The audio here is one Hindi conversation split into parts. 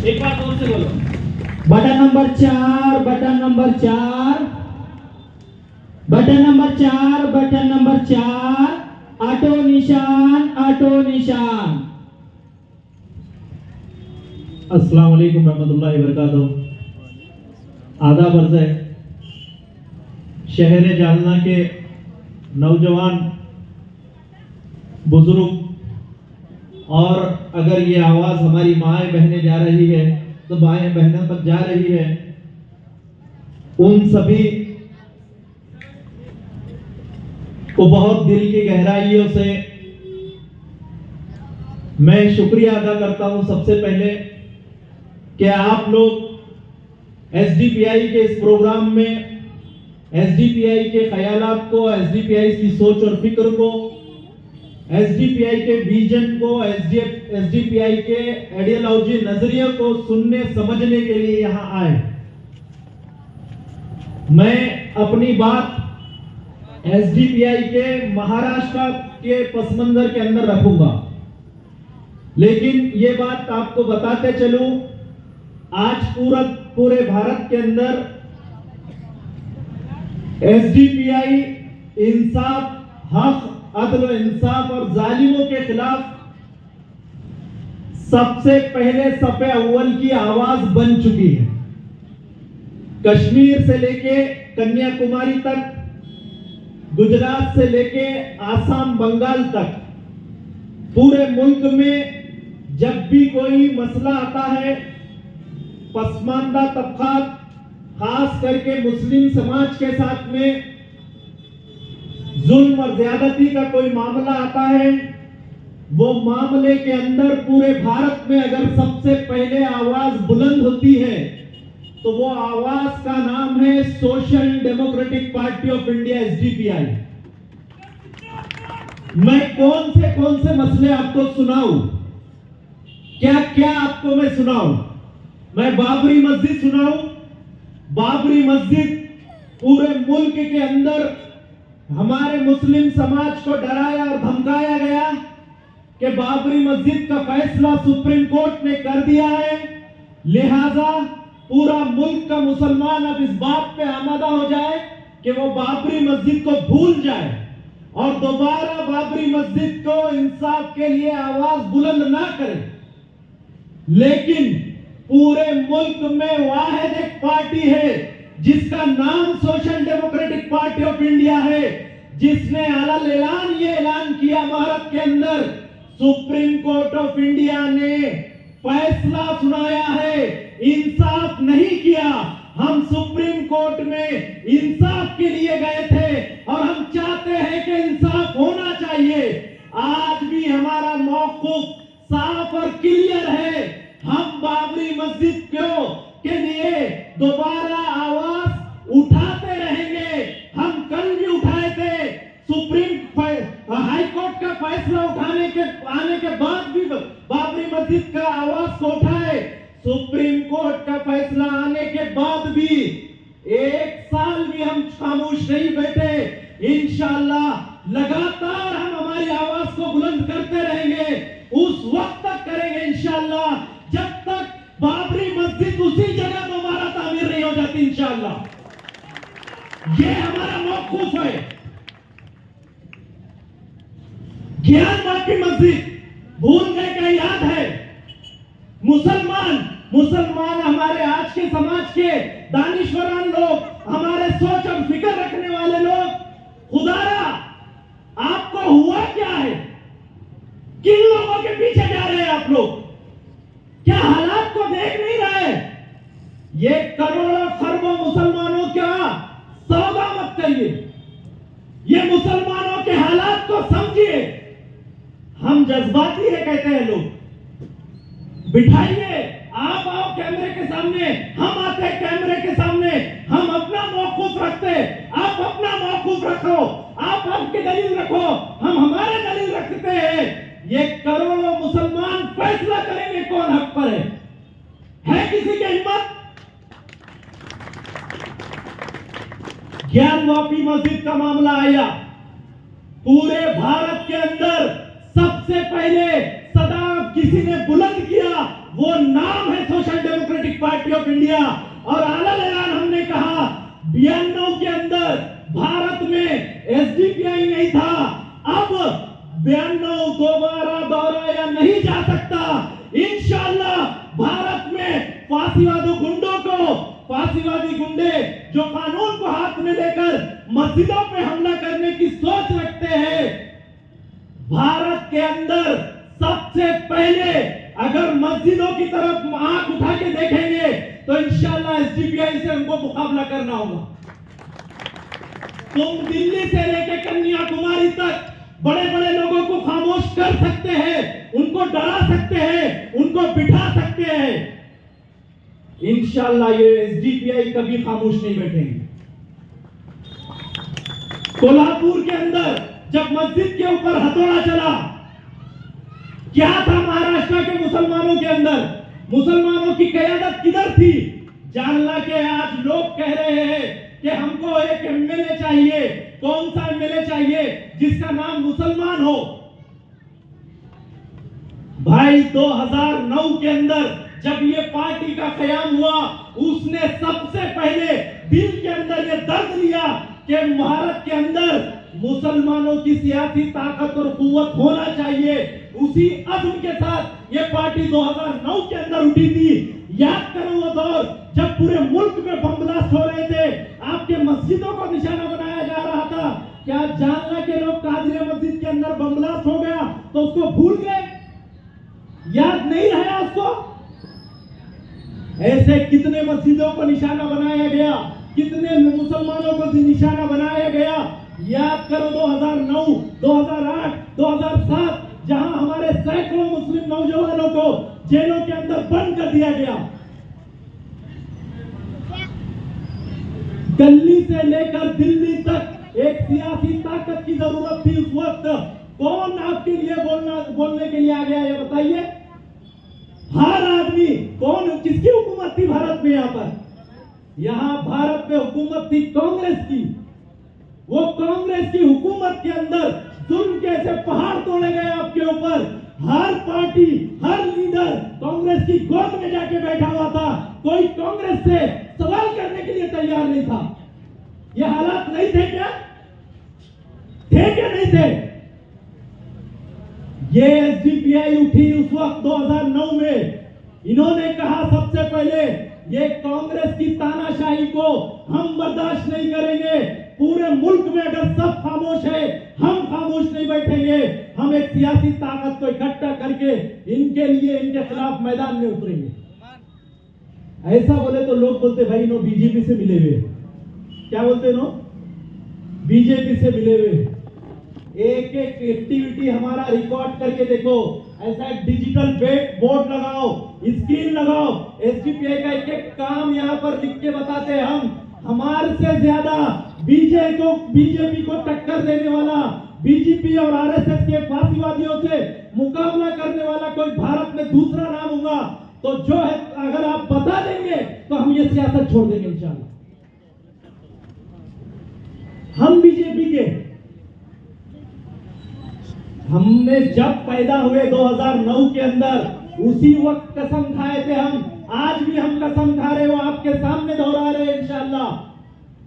एक बार जोर से बोलो। Button number 4, button number 4, button number 4, button number 4, auto निशान, ऑटो निशान। अस्सलाम वालेकुम रहमतुल्लाहि व बरकातहू। आदाब अर्ज़ है शहर जालना के नौजवान बुजुर्ग, और अगर ये आवाज़ हमारी माएँ बहनें जा रही है तो बाएं बहनों तक जा रही है, उन सभी को बहुत दिल की गहराइयों से मैं शुक्रिया अदा करता हूं। सबसे पहले कि आप लोग एसडीपीआई के इस प्रोग्राम में एसडीपीआई के ख्यालात को, एसडीपीआई की सोच और फिक्र को, एसडीपीआई के विजन को, एसडीपीआई के आइडियोलॉजी नजरिए को सुनने समझने के लिए यहां आए। मैं अपनी बात एसडीपीआई के महाराष्ट्र के पस मंजर के अंदर रखूंगा, लेकिन ये बात आपको बताते चलूं, आज पूरे भारत के अंदर एसडीपीआई इंसाफ, हक, अदल, इंसाफ और जालिमों के खिलाफ सबसे पहले सफ़े अव्वल की आवाज बन चुकी है। कश्मीर से लेके कन्याकुमारी तक, गुजरात से लेके आसाम, बंगाल तक, पूरे मुल्क में जब भी कोई मसला आता है, पसमानदा तबकात खास करके मुस्लिम समाज के साथ में जुल्म और ज्यादती का कोई मामला आता है, वो मामले के अंदर पूरे भारत में अगर सबसे पहले आवाज बुलंद होती है तो वो आवाज का नाम है social democratic party of India, SDPI. मैं कौन से मसले आपको सुनाऊं, क्या क्या आपको मैं सुनाऊं? मैं बाबरी मस्जिद सुनाऊं? बाबरी मस्जिद पूरे मुल्क के अंदर हमारे मुस्लिम समाज को डराया और धमकाया गया कि बाबरी मस्जिद का फैसला सुप्रीम कोर्ट ने कर दिया है, लिहाजा पूरा मुल्क का मुसलमान अब इस बात पे आमादा हो जाए कि वो बाबरी मस्जिद को भूल जाए और दोबारा बाबरी मस्जिद को इंसाफ के लिए आवाज बुलंद ना करे। लेकिन पूरे मुल्क में वाहिद एक पार्टी है जिसका नाम social democratic party of India है, जिसने अलग ये ऐलान किया भारत के अंदर, सुप्रीम कोर्ट ऑफ इंडिया ने फैसला सुनाया है, इंसाफ नहीं किया। हम सुप्रीम कोर्ट में इंसाफ के लिए गए थे और हम चाहते हैं कि इंसाफ होना चाहिए। आज भी हमारा मौक़िफ़ साफ और क्लियर है, हम बाबरी मस्जिद के लिए दोबारा आवाज उठाते रहेंगे। हम कल भी उठाए थे, सुप्रीम हाई कोर्ट का फैसला आने के बाद भी बाबरी मस्जिद का आवाज को उठाए। सुप्रीम कोर्ट का फैसला आने के बाद भी 1 साल भी हम खामोश नहीं बैठे। इंशाअल्लाह लगातार हम हमारी आवाज को बुलंद करते रहेंगे, उस वक्त तक करेंगे इंशाअल्लाह जब तक बाबरी मस्जिद उसी जगह दोबारा तामीर नहीं हो जाती। इंशाअल्लाह ये हमारा मौक़िफ़ है। ज्ञानवापी मस्जिद भूल गए क्या याद है? मुसलमान हमारे आज के समाज के दानिश्वरान लोग, हमारे सोच और फिक्र रखने वाले लोग, खुदारा आपको हुआ क्या है? किन लोगों के पीछे जा रहे हैं आप लोग? क्या हालात को देख नहीं रहे? ये करोड़ों खरबों मुसलमानों का सौदा मत करिए, ये मुसलमानों के हालात को समझिए। हम जज्बाती है कहते हैं लोग, बिठाइए, आप आओ कैमरे के सामने, हम आते हैं कैमरे के सामने, हम अपना मौक़िफ़ रखते, आप अपना मौक़िफ़ रखो, आप आपकी दलील रखो, हम हमारे दलील रखते हैं। ये करोड़ों मुसलमान फैसला करेंगे कौन हक पर है किसी की हिम्मत? ज्ञानवापी मस्जिद का मामला आया, पूरे भारत के अंदर सबसे पहले सदा किसी ने बुलंद किया, वो नाम है social democratic party of India. और आला ऐलान हमने कहा 92 के अंदर भारत में एसडीपीआई नहीं था, अब 92 दोबारा दोहराया नहीं जा सकता। इंशाअल्लाह भारत में फांसीवादी गुंडे जो कानून को हाथ में लेकर मस्जिदों पे हमला करने की सोच रखते हैं, भारत के अंदर सबसे पहले अगर मस्जिदों की तरफ आंख उठा के देखेंगे तो इंशाअल्लाह एसडीपीआई से हमको मुकाबला करना होगा। तुम दिल्ली से लेकर कन्याकुमारी तक बड़े बड़े लोगों को खामोश कर सकते हैं, उनको डरा सकते हैं, उनको बिठा सकते हैं। इंशाअल्लाह ये एसडीपीआई कभी खामोश नहीं बैठेंगे। कोल्हापुर के अंदर जब मस्जिद के ऊपर हथौड़ा चला, क्या था महाराष्ट्र के मुसलमानों के अंदर? मुसलमानों की क़यादत किधर थी? जानला के आज लोग कह रहे हैं कि हमको एक एमएलए चाहिए। कौन सा एमएलए चाहिए? जिसका नाम मुसलमान हो। भाई 2009 के अंदर जब ये पार्टी का कयाम हुआ, उसने सबसे पहले दिल के अंदर ये दर्द लिया कि भारत के अंदर मुसलमानों की सियासी ताकत और कुव्वत होना चाहिए। उसी अज़्म के साथ ये पार्टी 2009 के अंदर उठी थी। याद करो वो दौर जब पूरे मुल्क में बम ब्लास्ट हो रहे थे, आपके मस्जिदों को निशाना बनाया जा रहा था। क्या जानना के लोग कादरिया मस्जिद के अंदर बम ब्लास्ट हो गया तो उसको भूल गए? याद नहीं रहा उसको? ऐसे कितने मस्जिदों को निशाना बनाया गया, कितने मुसलमानों को निशाना बनाया गया। याद करो 2009, 2008, 2007 जहां हमारे सैकड़ों मुस्लिम नौजवानों को जेलों के अंदर बंद कर दिया गया। दिल्ली से लेकर दिल्ली तक एक सियासी ताकत की जरूरत थी उस वक्त। कौन आपके लिए बोलने के लिए आ गया ये बताइए? हर आदमी। कौन, किसकी हुकूमत थी भारत में? यहां भारत में हुकूमत थी कांग्रेस की। वो कांग्रेस की हुकूमत के अंदर जुल्म के ऐसे पहाड़ तोड़े गए आपके ऊपर। हर पार्टी, हर लीडर कांग्रेस की गोद में जाके बैठा हुआ था। कोई कांग्रेस से सवाल करने के लिए तैयार नहीं था। ये हालात नहीं थे क्या? थे क्या नहीं थे? ये एसडीपीआई उठी उस वक्त 2009 में। इन्होंने कहा सबसे पहले ये कांग्रेस की तानाशाही को हम बर्दाश्त नहीं करेंगे। पूरे मुल्क में अगर सब खामोश है, हम खामोश नहीं बैठेंगे। हम एक सियासी ताकत को इकट्ठा करके इनके लिए, इनके खिलाफ मैदान में उतरेंगे। ऐसा बोले तो लोग बोलते भाई नो बीजेपी से मिले हुए। क्या बोलते नो? बीजेपी से मिले हुए। एक एक एक्टिविटी हमारा रिकॉर्ड करके देखो। ऐसा एक डिजिटल बोर्ड लगाओ, स्क्रीन लगाओ, एसडीपीआई का एक एक काम यहाँ पर लिख के बताते हैं हम। हमारे से ज्यादा बीजेपी को टक्कर देने वाला, बीजेपी और आरएसएस के फांसीवादियों से मुकाबला करने वाला कोई भारत में दूसरा नाम होगा तो जो है, अगर आप बता देंगे तो हम ये सियासत छोड़ देंगे इंशाअल्लाह। हम बीजेपी के, हमने जब पैदा हुए 2009 के अंदर उसी वक्त कसम खाए थे हम। आज भी हम कसम खा रहे हो, आपके सामने दोहरा रहे हैं इंशाअल्लाह।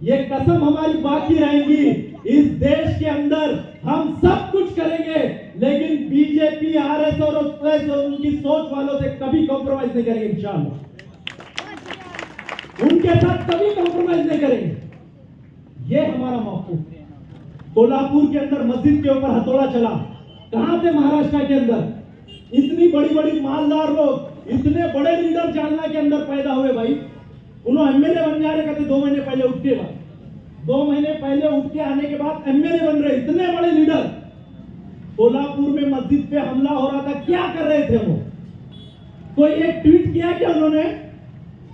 ये कसम हमारी बाकी रहेगी। इस देश के अंदर हम सब कुछ करेंगे, लेकिन बीजेपी, आरएसएस और उनकी सोच वालों से कभी कॉम्प्रोमाइज नहीं करेंगे इंशाअल्लाह। उनके साथ कभी कॉम्प्रोमाइज नहीं करेंगे। ये हमारा मौक़िफ़ है। कोल्हापुर के अंदर मस्जिद के ऊपर हथौड़ा चला। कहां थे महाराष्ट्र के अंदर? इतनी बड़ी बड़ी मालदार लोग, इतने बड़े लीडर जालना के अंदर पैदा हुए भाई। उन्होंने एमएलए बन जा रहे थे 2 महीने पहले उठ के बाद। 2 महीने पहले उठ के आने के बाद एमएलए बन रहे, इतने बड़े लीडर। कोल्हापुर में मस्जिद पे हमला हो रहा था, क्या कर रहे थे वो? कोई एक ट्वीट किया क्या उन्होंने?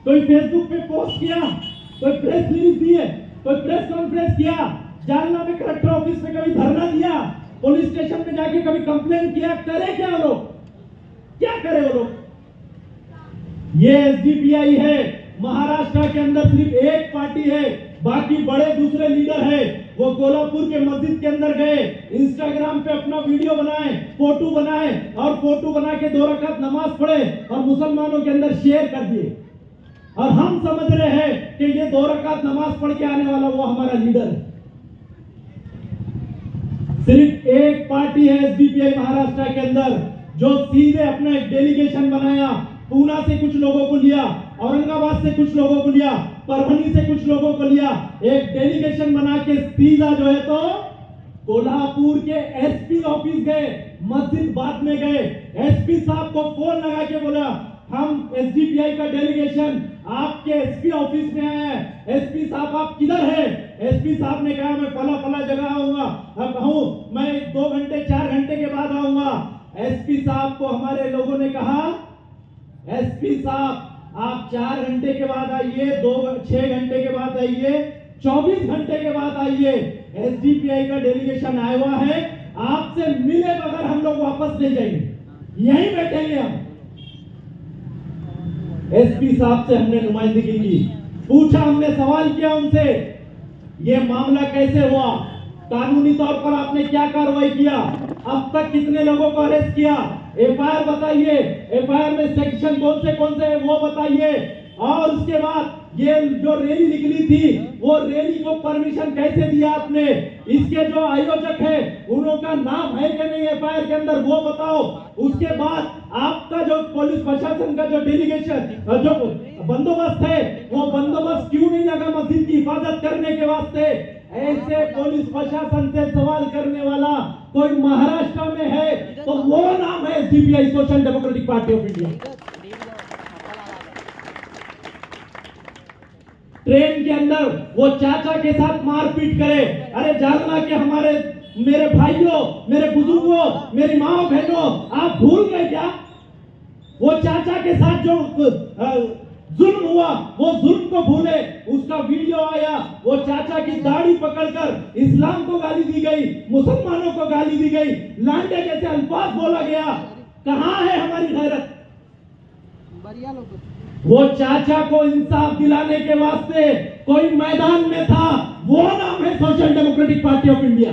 कोई फेसबुक पे पोस्ट किया? कोई प्रेस रिलीज दी है? कोई प्रेस कॉन्फ्रेंस किया? जालना में कलेक्टर ऑफिस में कभी धरना दिया? पुलिस स्टेशन में जाके कभी कंप्लेन किया? करे क्या वो लोग? क्या करे वो लोग? ये एसडीपीआई है। महाराष्ट्र के अंदर सिर्फ एक पार्टी है, बाकी बड़े दूसरे लीडर है। वो कोल्हापुर के मस्जिद के अंदर गए, इंस्टाग्राम पे अपना वीडियो बनाए, फोटो बनाए और फोटो बना के 2 रकात नमाज पढ़े और मुसलमानों के अंदर शेयर कर दिए। और हम समझ रहे हैं कि ये 2 रकात नमाज पढ़ के आने वाला वो हमारा लीडर है। सिर्फ एक पार्टी है एसडीपीआई महाराष्ट्र के अंदर जो सीधे अपना एक डेलीगेशन बनाया, पूना से कुछ लोगों को लिया, औरंगाबाद से कुछ लोगों को लिया, परभनी से कुछ लोगों को लिया, एक डेलीगेशन बना के सीधा जो है तो कोल्हापुर के एसपी ऑफिस गए, मस्जिद बाद में गए। एसपी साहब को फोन लगा के बोला हम एसडीपीआई का डेलीगेशन आपके एसपी ऑफिस में आया है, एसपी साहब आप किधर हैं? एसपी साहब ने कहा मैं फला फला जगह आऊंगा, अब कहूं मैं 2 घंटे 4 घंटे के बाद आऊंगा। एसपी साहब को हमारे लोगों ने कहा एसपी साहब आप 4 घंटे के बाद आइए, 6 घंटे के बाद आइए, 24 घंटे के बाद आइए, एसडीपीआई का डेलीगेशन आया हुआ है, आपसे मिले बगैर हम लोग वापस ले जाएंगे, यहीं बैठेंगे हम। एसपी साहब से हमने नुमाइंदगी की, पूछा, हमने सवाल किया उनसे ये मामला कैसे हुआ, कानूनी तौर पर आपने क्या कार्रवाई किया, अब तक कितने लोगों को अरेस्ट किया, एफआईआर बताइए, एफआईआर में सेक्शन कौन से है वो बताइए, और उसके बाद ये जो रैली निकली थी वो रैली को परमिशन कैसे दिया आपने, इसके जो आयोजक है उनका नाम है कि नहीं एफआईआर के अंदर वो बताओ। उसके बाद आपका जो पुलिस प्रशासन का जो डेलीगेशन जो बंदोबस्त है वो बंदोबस्त क्यों नहीं लगा मस्जिद की हिफाजत करने के वास्ते? ऐसे पुलिस प्रशासन से सवाल करने वाला कोई महाराष्ट्र में है तो वो नाम है SDPI, social democratic party of India. Train के अंदर वो चाचा के साथ मारपीट करे, अरे जालना के हमारे मेरे भाइयों, मेरे बुजुर्गों, मेरी माँ बहनों, आप भूल गए क्या? वो चाचा के साथ जो जुल्म हुआ वो जुल्म को भूले, उसका वीडियो आया, वो चाचा की दाढ़ी पकड़कर इस्लाम को गाली दी गई, मुसलमानों को गाली दी गई, लांडे जैसे अल्फाज बोला गया। कहां है हमारी गैरत? वो चाचा को इंसाफ दिलाने के वास्ते कोई मैदान में था, वो नाम है social democratic party of India.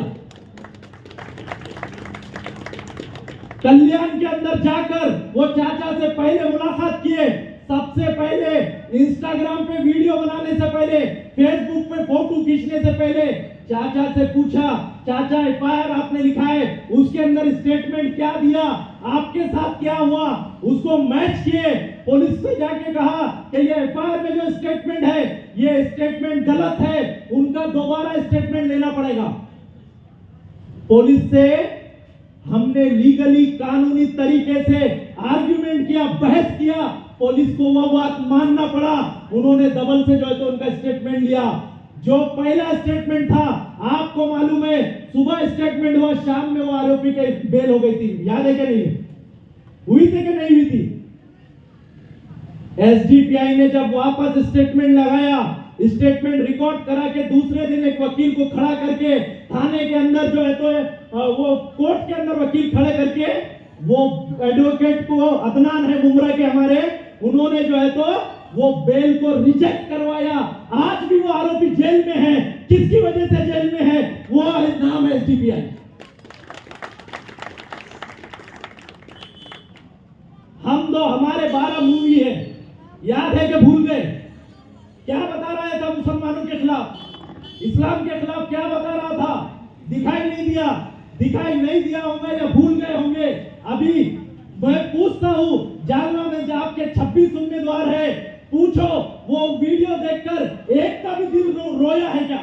Kalyan के अंदर जाकर वो चाचा से पहले मुलाकात किए, सबसे पहले इंस्टाग्राम पे वीडियो बनाने से पहले, फेसबुक पे फोटो खींचने से पहले चाचा से पूछा, चाचा एफआईआर आपने लिखा है उसके अंदर स्टेटमेंट क्या दिया, आपके साथ क्या हुआ, उसको मैच किए, पुलिस से जाके कहा कि ये एफआईआर में जो स्टेटमेंट है ये स्टेटमेंट गलत है, उनका दोबारा स्टेटमेंट लेना पड़ेगा। पुलिस से हमने लीगली कानूनी तरीके से आर्ग्यूमेंट किया, बहस किया, पुलिस को वो बात मानना पड़ा, उन्होंने डबल से जो है तो उनका स्टेटमेंट लिया। जो पहला स्टेटमेंट था आपको मालूम है, सुबह स्टेटमेंट हुआ, शाम में वो आरोपी के बेल हो गई थी, याद है कि नहीं? हुई थी कि नहीं हुई थी? एसडीपीआई ने जब वापस स्टेटमेंट लगाया, स्टेटमेंट रिकॉर्ड करा के दूसरे दिन एक वकील को खड़ा करके थाने के अंदर जो है तो वो कोर्ट के अंदर वकील खड़े करके वो एडवोकेट को, अदनान है मुमरा के हमारे, उन्होंने जो है तो वो बेल को रिजेक्ट करवाया। आज भी वो आरोपी जेल में है, किसकी वजह से जेल में है? वो नाम है एसडीपीआई। हम दो हमारे 12 मूवी है, याद है कि भूल गए? क्या बता रहा था मुसलमानों के खिलाफ, इस्लाम के खिलाफ क्या बता रहा था? दिखाई नहीं दिया, दिखाई नहीं दिया होगा या भूल गए होंगे। अभी मैं पूछता हूं, जालना में जो आपके 26 उम्मीदवार है, पूछो वो वीडियो देखकर एक का भी दिल रोया है क्या?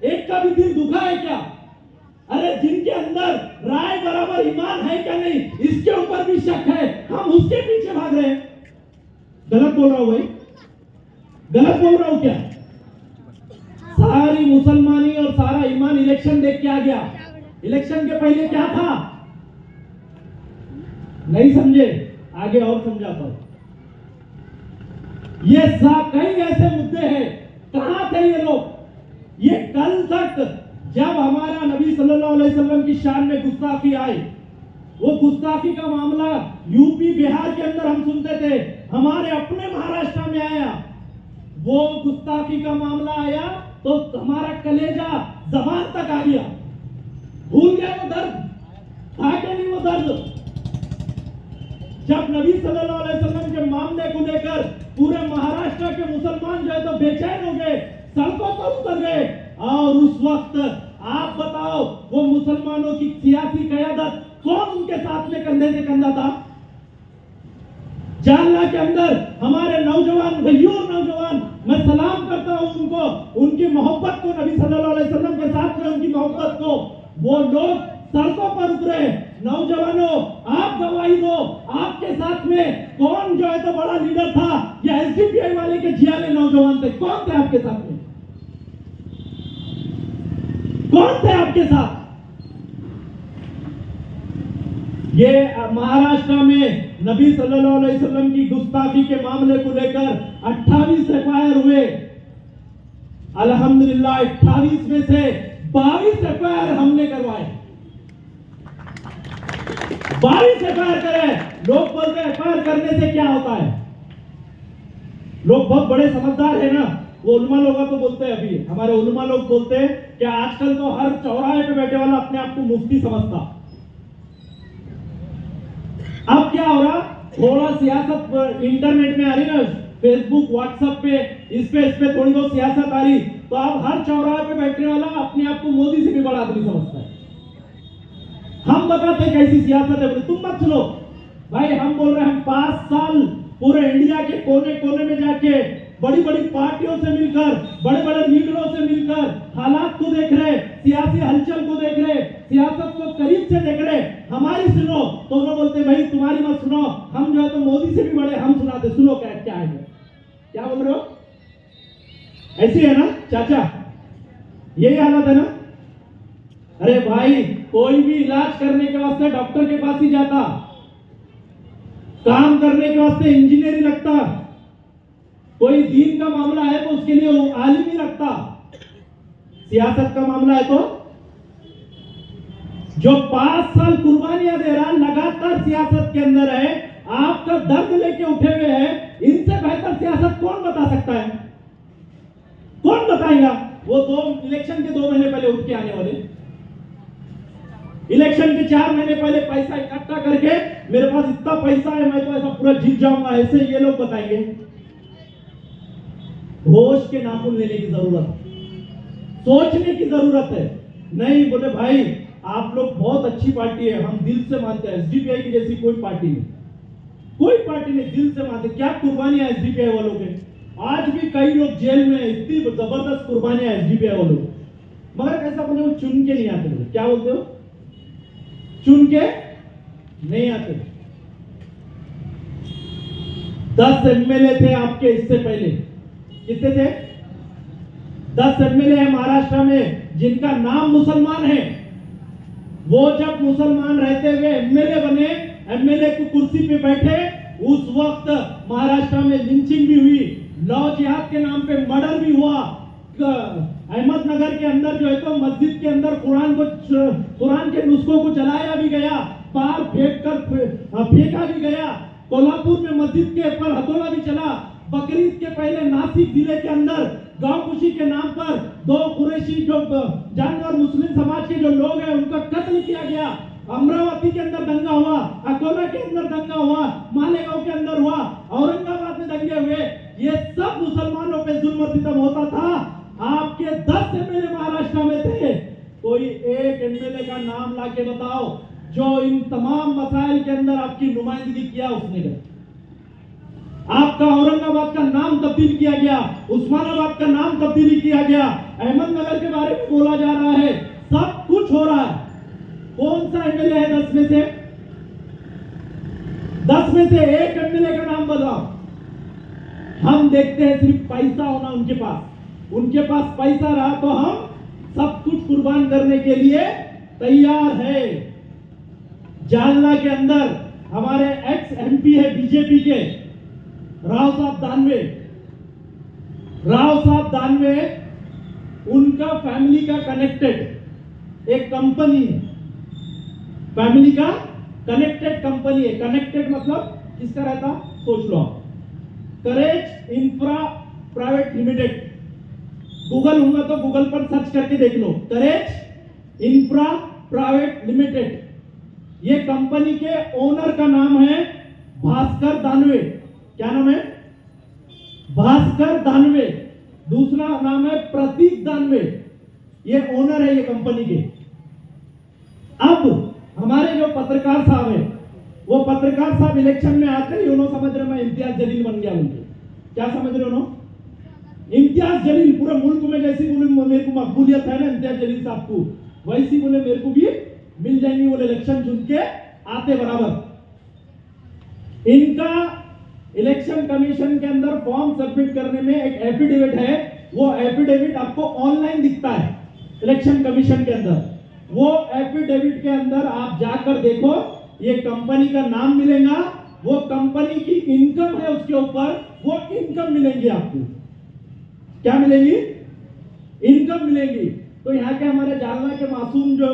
एक का भी दिल दुखा है क्या? अरे जिनके अंदर राय बराबर ईमान है क्या नहीं, इसके ऊपर भी शक है, हम उसके पीछे भाग रहे हैं। गलत बोल रहा हूं भाई? गलत बोल रहा हूं क्या? सारी मुसलमानी और सारा ईमान इलेक्शन देख के आ गया। इलेक्शन के पहले क्या था? नहीं समझे? आगे और समझाता हूं। ये कई ऐसे मुद्दे हैं, कहां थे ये लोग? ये कल तक जब हमारा नबी सल्लल्लाहु अलैहि वसल्लम की शान में गुस्ताखी आई, वो गुस्ताखी का मामला यूपी बिहार के अंदर हम सुनते थे, हमारे अपने महाराष्ट्र में आया, वो गुस्ताखी का मामला आया तो हमारा कलेजा जबान तक आ गया, भूल गया वो दर्द, था क्या नहीं वो दर्द। जब नबी सल्लल्लाहु अलैहि वसल्लम के मामले को लेकर पूरे महाराष्ट्र के मुसलमान जो है तो बेचैन हो गए, सड़कों पर उतर गए। और उस वक्त आप बताओ वो मुसलमानों की सियासी क़यादत कौन उनके साथ में कंधे से कंधा था? जालना के अंदर हमारे नौजवान भाइयों और नौजवान, मैं सलाम करता हूं उनको, उनकी मोहब्बत को, नबी सल्लल्लाहु अलैहि वसल्लम के साथ में उनकी मोहब्बत को। वो लोग सड़कों पर उतरे। नौजवानों, आप गवाही दो, आपके साथ में कौन जो है तो बड़ा लीडर था? या एसडीपीआई वाले के जियाले नौजवान थे? कौन थे आपके साथ में? कौन थे आपके साथ? ये महाराष्ट्र में नबी सल्लल्लाहु अलैहि वसल्लम की गुस्ताखी के मामले को लेकर 28 एफआईआर हुए। अल्हम्दुलिल्लाह 28 में से 22 एफआईआर हमने करवाए। 22 एफआईआर करे। लोग बोलते हैं एफआईआर करने से क्या होता है? लोग बहुत बड़े समझदार है ना, वो उलमा लोग तो बोलते हैं, अभी हमारे उलमा लोग बोलते हैं कि आजकल तो हर चौराहे पे बैठे वाला अपने आप को मुफ्ती समझता। अब क्या हो रहा, थोड़ा सियासत इंटरनेट में आ रही ना, फेसबुक व्हाट्सएप पे इस पे थोड़ी बहुत सियासत आ रही, तो अब हर चौराहे पे बैठने वाला अपने आप को मोदी से भी बड़ा आदमी समझता है। हम बताते कैसी सियासत है, तुम मत सुनो भाई। हम बोल रहे हैं, हम 5 साल पूरे इंडिया के कोने कोने में जाके बड़ी बड़ी पार्टियों से मिलकर, बड़े बड़े लीडरों से मिलकर हालात को देख रहे, सियासी हलचल को देख रहे, सियासत को करीब से देख रहे। हमारी सुनो तो उन्होंने बोलते भाई तुम्हारी मत सुनो, हम जो है तो मोदी से भी बड़े, हम सुनाते, सुनो क्या क्या है, क्या बोल रहे हो? ऐसी है ना चाचा, यही हालत है ना? अरे भाई, कोई भी इलाज करने के वास्ते डॉक्टर के पास ही जाता, काम करने के वास्ते इंजीनियर ही लगता, कोई दीन का मामला है तो उसके लिए वो आलिम ही लगता, सियासत का मामला है तो जो 5 साल कुर्बानियां दे रहा, लगातार सियासत के अंदर है, आपका दर्द लेके उठे हुए हैं, इनसे बेहतर सियासत कौन बता सकता है? कौन बताएगा? वो इलेक्शन के 2 महीने पहले उठ के आने वाले, इलेक्शन के 4 महीने पहले पैसा इकट्ठा करके मेरे पास इतना पैसा है, मैं तो ऐसा पूरा जीत जाऊंगा, ऐसे ये लोग बताएंगे। होश के नाखून लेने की जरूरत है, सोचने की जरूरत है। नहीं बोले भाई आप लोग बहुत अच्छी पार्टी है, हम दिल से मानते हैं, एसडीपीआई की जैसी कोई पार्टी नहीं, कोई पार्टी नहीं, दिल से मानते। क्या कुर्बानियां एसडीपीआई वालों के, आज भी कई लोग जेल में, इतनी जबरदस्त कुर्बानियां एसडीपीआई वालों, मगर कैसा बोले, वो चुन के नहीं आते। बोले क्या बोलते हो? चुन के नहीं आते। 10 एमएलए थे आपके इससे पहले, कितने थे? 10 एमएलए है महाराष्ट्र में जिनका नाम मुसलमान है। वो जब मुसलमान रहते हुए एमएलए बने, एमएलए को कुर्सी पे बैठे, उस वक्त महाराष्ट्र में लिंचिंग भी हुई, लॉ जिहाद के नाम पे मर्डर भी हुआ। अहमदनगर के अंदर जो है तो मस्जिद के अंदर कुरान के नुस्खों को जलाया भी गया, पार फेंका भी गया। कोल्हापुर में मस्जिद के ऊपर हथौड़ा भी चला। बकरीद के पहले नासिक जिले के अंदर गांव खुशी के नाम पर 2 कुरैशी जो जानवर मुस्लिम समाज के जो लोग हैं उनका कत्ल किया गया। अमरावती के अंदर दंगा हुआ, अकोला के अंदर दंगा हुआ, मालेगांव के अंदर हुआ, औरंगाबाद में दंगे हुए। ये सब मुसलमानों पे जुल्म सितम होता था। आपके 10 एमएलए महाराष्ट्र में थे, कोई एक एमएलए का नाम लाके बताओ जो इन तमाम मसाइल के अंदर आपकी नुमाइंदगी किया उसने गया। आपका औरंगाबाद का नाम तब्दील किया गया, उस्मानाबाद का नाम तब्दील किया गया, अहमदनगर के बारे में बोला जा रहा है, सब कुछ हो रहा है। कौन सा एमएलए है 10 में से? 10 में से एक एमएलए का नाम बताओ। हम देखते हैं सिर्फ पैसा होना उनके पास पैसा रहा तो हम सब कुछ कुर्बान करने के लिए तैयार है। जालना के अंदर हमारे एक्स एमपी है बीजेपी के राव साहब दानवे, उनका फैमिली का कनेक्टेड एक कंपनी है, फैमिली का कनेक्टेड कंपनी है। कनेक्टेड मतलब किसका रहता? सोच लो आप, करेज इंफ्रा प्राइवेट लिमिटेड, गूगल होगा तो गूगल पर सर्च करके देख लो, करेज इंफ्रा प्राइवेट लिमिटेड। ये कंपनी के ओनर का नाम है भास्कर दानवे। क्या नाम है? भास्कर दानवे। दूसरा नाम है प्रतीक दानवे। ये ओनर है ये कंपनी के। अब हमारे जो पत्रकार साहब है, वो पत्रकार साहब इलेक्शन में आकर ही उन्होंने समझ रहे मैं इम्तियाज जलील बन गया उनके। क्या समझ रहे हो? इम्तियाज जलील। पूरे मुल्क में जैसी बोले मेरे को मकबूलियत है ना इम्तियाज जलील साहब को, वैसी बोले मेरे को भी मिल जाएंगी। बोले इलेक्शन चुन के आते बराबर। इनका इलेक्शन कमीशन के अंदर फॉर्म सबमिट करने में एक एफिडेविट है, वो एफिडेविट आपको ऑनलाइन दिखता है इलेक्शन कमीशन के अंदर। वो एफिडेविट के अंदर आप जाकर देखो, ये कंपनी का नाम मिलेगा, वो कंपनी की इनकम है उसके ऊपर, वो इनकम मिलेंगी आपको। क्या मिलेगी? इनकम मिलेगी। तो यहाँ के हमारे जालना के मासूम जो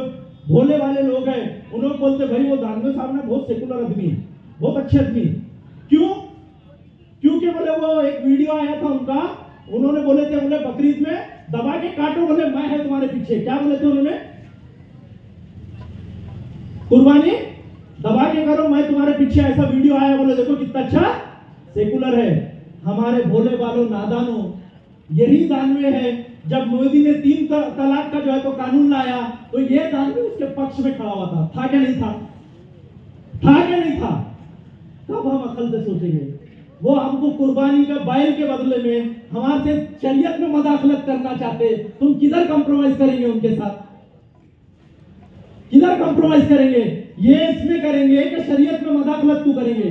भोले वाले लोग हैं, उन्होंने बोलते भाई वो दानवे साहब ना बहुत सेकुलर आदमी है, बहुत अच्छे आदमी। क्यों? क्योंकि बोले वो एक वीडियो आया था उनका, उन्होंने बोले थे बोले बकरीद में दबा के काटो, बोले मैं है तुम्हारे पीछे। क्या बोले थे उन्होंने? कुर्बानी दबा के करो, मैं तुम्हारे पीछे। ऐसा वीडियो आया, बोले देखो कितना अच्छा सेकुलर है। हमारे भोले वालों नादानों, यही दानवे है। जब मोदी ने 3 तलाक का जो है तो कानून लाया, तो ये दानवे उसके पक्ष में खड़ा हुआ था क्या नहीं था? था क्या नहीं था? तब हम अकल से सोचेंगे। वो हमको कुर्बानी का बैल के बदले में हमारे से शरीयत में मदाखलत करना चाहते, तुम किधर कंप्रोमाइज करेंगे उनके साथ? किधर कंप्रोमाइज करेंगे? ये इसमें करेंगे कि शरीयत में मदाखलत क्यों करेंगे?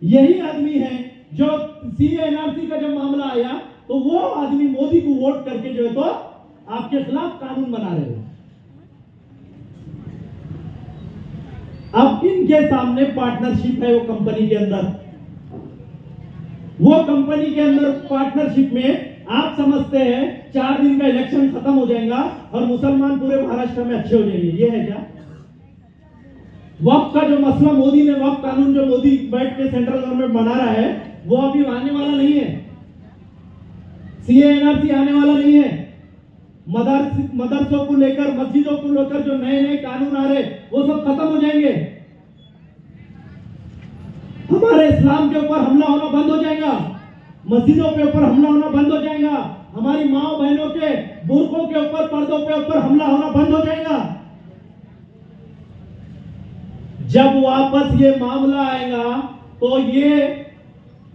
यही आदमी है जो सीएनआरसी का जब मामला आया तो वो आदमी मोदी को वोट करके जो है तो आपके खिलाफ कानून बना रहे हैं। अब इनके सामने पार्टनरशिप है वो कंपनी के अंदर। वो कंपनी के अंदर पार्टनरशिप में आप समझते हैं 4 दिन का इलेक्शन खत्म हो जाएगा और मुसलमान पूरे महाराष्ट्र में अच्छे हो जाएंगे। ये है क्या? वक्फ का जो मसला मोदी ने, वक्फ कानून जो मोदी बैठ के सेंट्रल गवर्नमेंट बना रहा है, वो अभी आने वाला नहीं है। सीएनआरसी आने वाला नहीं है। मदरसों को लेकर, मस्जिदों को लेकर जो नए नए कानून आ रहे, वो सब खत्म हो जाएंगे। हमारे इस्लाम के ऊपर हमला होना बंद हो जाएगा, मस्जिदों के ऊपर हमला होना बंद हो जाएगा, हमारी माँ बहनों के बुर्कों के ऊपर, पर्दों के ऊपर हमला होना बंद हो जाएगा। जब वापस ये मामला आएगा तो ये